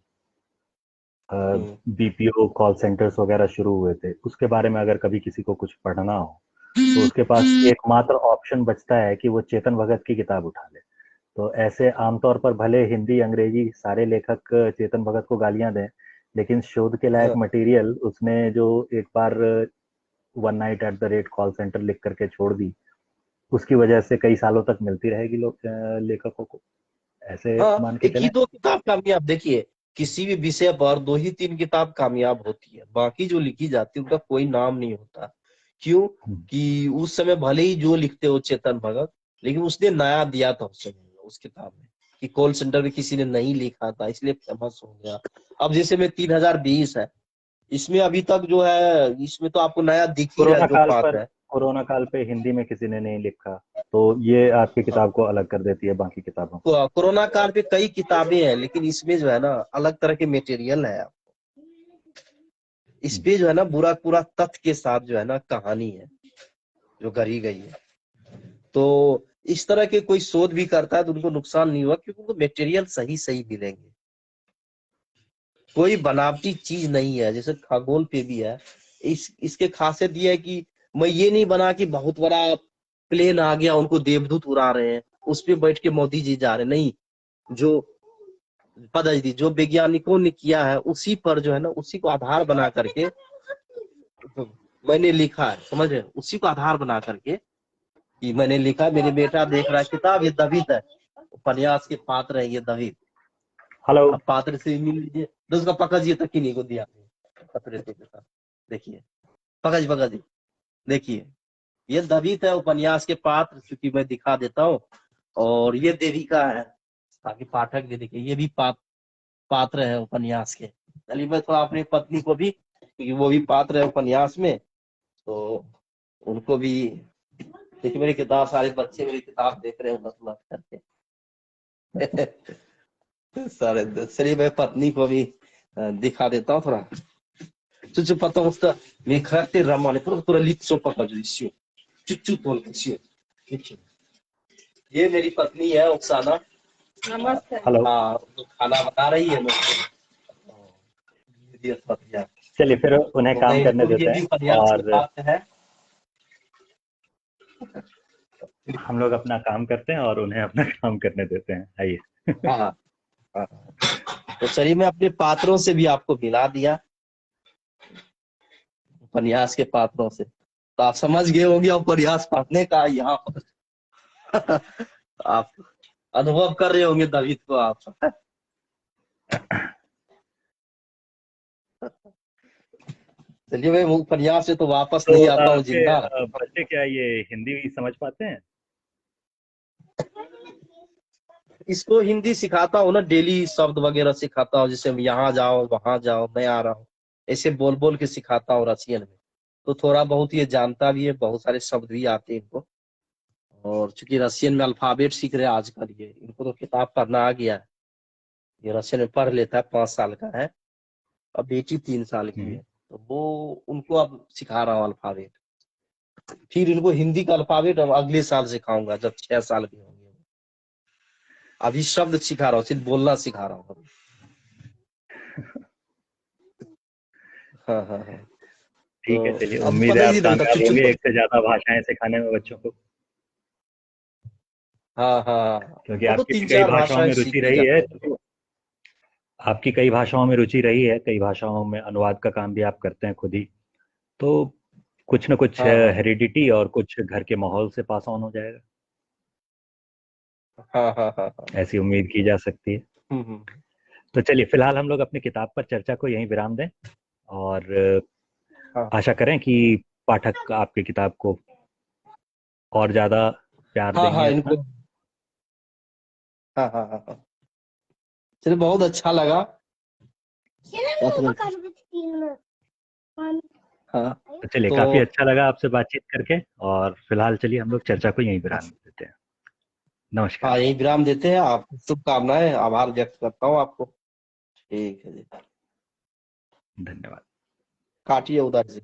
हम्म बीपीओ कॉल सेंटर्स वगैरह शुरू हुए थे, उसके बारे में अगर कभी किसी को कुछ पढ़ना हो, तो उसके पास एकमात्र ऑप्शन बचता है कि वो चेतन भगत की किताब उठा ले। तो ऐसे आमतौर पर भले हिंदी अंग्रेजी सारे लेखक चेतन भगत को गालियां दें, लेकिन शोध के लायक हाँ मटेरियल उसने जो एक बार one night at the rate call center लिख करके छोड़ दी, उसकी वजह से कई सालों तक मिलती रहेगी लोग लेखकों को, ऐसे हाँ, मान के एक ही चलें। दो किताब कामयाब, देखिए किसी भी विषय पर दो ही तीन किताब कामयाब होती है, बाकी जो लिखी जाती है उनका कोई नाम नहीं होता। क्यों? हम्म, कि उस समय भले ही जो लिखते हो चेतन भगत, लेकिन उसने नया दिया था उस समय उस किताब में, कि कॉल सेंटर में किसी ने नहीं लिखा था इसलिए फेमस हो गया। अब जैसे में 3020 है, इसमें अभी तक जो है, इसमें तो आपको नया दिख ही रहा है कोरोना जो काल पर, पात्र है। कोरोना काल पे हिंदी में किसी ने नहीं लिखा, तो ये आपकी किताब को अलग कर देती है बाकी किताबों से। कोरोना काल पे कई किताबें हैं, लेकिन इसमें जो है ना अलग तरह के मटेरियल है। इस हम्म, पे जो है ना पूरा पूरा तथ्य के साथ जो है ना कहानी है जो करी गई है। तो इस तरह के कोई शोध भी करता है तो उनको नुकसान नहीं हुआ, क्योंकि उनको मटेरियल सही सही मिलेंगे, कोई बनावटी चीज नहीं है। जैसे खगोल पे भी है, इसके खासियत ये है कि मैं ये नहीं बना कि बहुत बड़ा प्लेन आ गया उनको देवदूत उड़ा रहे हैं उस पे बैठ के मोदी जी जा रहे हैं, नहीं। जो पद्धति जो वैज्ञानिकों ने किया है उसी पर जो है ना, उसी को आधार बना करके मैंने लिखा है, समझ रहे हैं? उसी को आधार बना करके कि मैंने लिखा। मेरे बेटा देख रहा है किताब, ये दवित है, उपन्यास के पात्र है ये दवित। हेलो। अब पात्र से मिल लीजिए तो उसका पकड़ जी तक किन्हीं को दिया पत्र के साथ। देखिए, पकड़ जी, देखिए ये दवित है उपन्यास के पात्र, क्योंकि मैं दिखा देता हूँ। और ये देविका है, ताकि पाठक भी देखे, ये भी पात्र है उपन्यास के। चलिए मैं थोड़ा अपनी पत्नी को भी, क्योंकि वो भी पात्र है उपन्यास में, तो उनको भी देखिए। मेरी किताब, सारे बच्चे मेरी किताब देख रहे हैं मत मत करके। सारे, चलिए मैं पत्नी को भी दिखा देता हूँ थोड़ा। Cucu потом что мне характер романа, просто पूरा лицо покажу, все, चुच्चू только все। ये मेरी पत्नी है उक्साना। नमस्ते। हेलो। हाँ, वो खाना बना रही है मुझे। ये पतिया। चलिए फिर उन्हें तो मैं काम करने इनको भी, ये देते भी हैं, उपन्यास के और पात्र है। हम लोग अपना काम करते हैं और उन्हें अपना काम करने देते हैं, आइए। हाँ हाँ। तो चलिए मैं अपने पात्रों से भी आपको मिला दिया, उपन्यास के पात्रों से, तो आप समझ गए होंगे उपन्यास पढ़ने का यहाँ पर। आप अनुभव कर रहे होंगे दवित को आप। चलिए मैं उपन्यास से तो वापस तो नहीं आता हूँ आपके जिंदा। बच्चे क्या ये हिंदी समझ पाते हैं? इसको हिंदी सिखाता हूँ ना, डेली शब्द वगैरह सिखाता हूँ, जैसे यहाँ जाओ वहां जाओ मैं आ रहा हूँ, ऐसे बोल बोल के सिखाता हूँ रसियन में। तो थोड़ा बहुत ये जानता भी है, बहुत सारे शब्द भी आते हैं इनको। और चूंकि रसियन में अल्फाबेट सीख रहे हैं आजकल, ये इनको तो किताब पढ़ना आ गया है, ये रसियन में पढ़ लेता है, 5 साल का है। और बेटी 3 साल की हम्म, है, तो वो उनको अब सिखा रहा हूँ अल्फाबेट। फिर इनको हिंदी का अल्फाबेट अब अगले साल सिखाऊंगा जब 6 साल के होंगे। अभी शब्द सिखा रहा हूँ, सिर्फ बोलना सिखा रहा हूँ। हाँ हाँ हाँ। ठीक है, तो चलिए अब उम्मीद है पता आप ही नहीं लगता कामयाब चुप होंगे चुप। एक से ज्यादा भाषाएं सिखाने में बच्चों को, हाँ हाँ, क्योंकि वो तो आपकी भी तीन कई चार भाषाओं भाषाएं में रुचि सीख ही रही है, जाते हैं। तो आपकी कई भाषाओं में रुचि रही है, कई भाषाओं में अनुवाद का काम भी आप करते हैं खुद ही, तो कुछ ना कुछ हाँ हाँ हेरिडिटी और कुछ घर के माहौल से पास ऑन हो जाएगा, हाँ हाँ हाँ हाँ। ऐसी उम्मीद की जा सकती है। हम्म। तो चलिए फिलहाल हम लोग अपनी किताब पर चर्चा को यहीं विराम दें, और हाँ आशा करें कि पाठक आपकी किताब को और ज्यादा प्यार हाँ देंगे हाँ, अपना। इनको, हाँ हाँ हाँ हाँ। चलिए बहुत अच्छा लगा। हाँ। तो चलिए तो काफी अच्छा लगा आपसे बातचीत करके, और फिलहाल चलिए हम लोग चर्चा को यहीं विराम देते हैं। हाँ, नमस्कार। यही विराम देते हैं। आप शुभकामनाएं, आभार व्यक्त करता हूँ आपको। ठीक है जी। धन्यवाद। काटिए उधर से।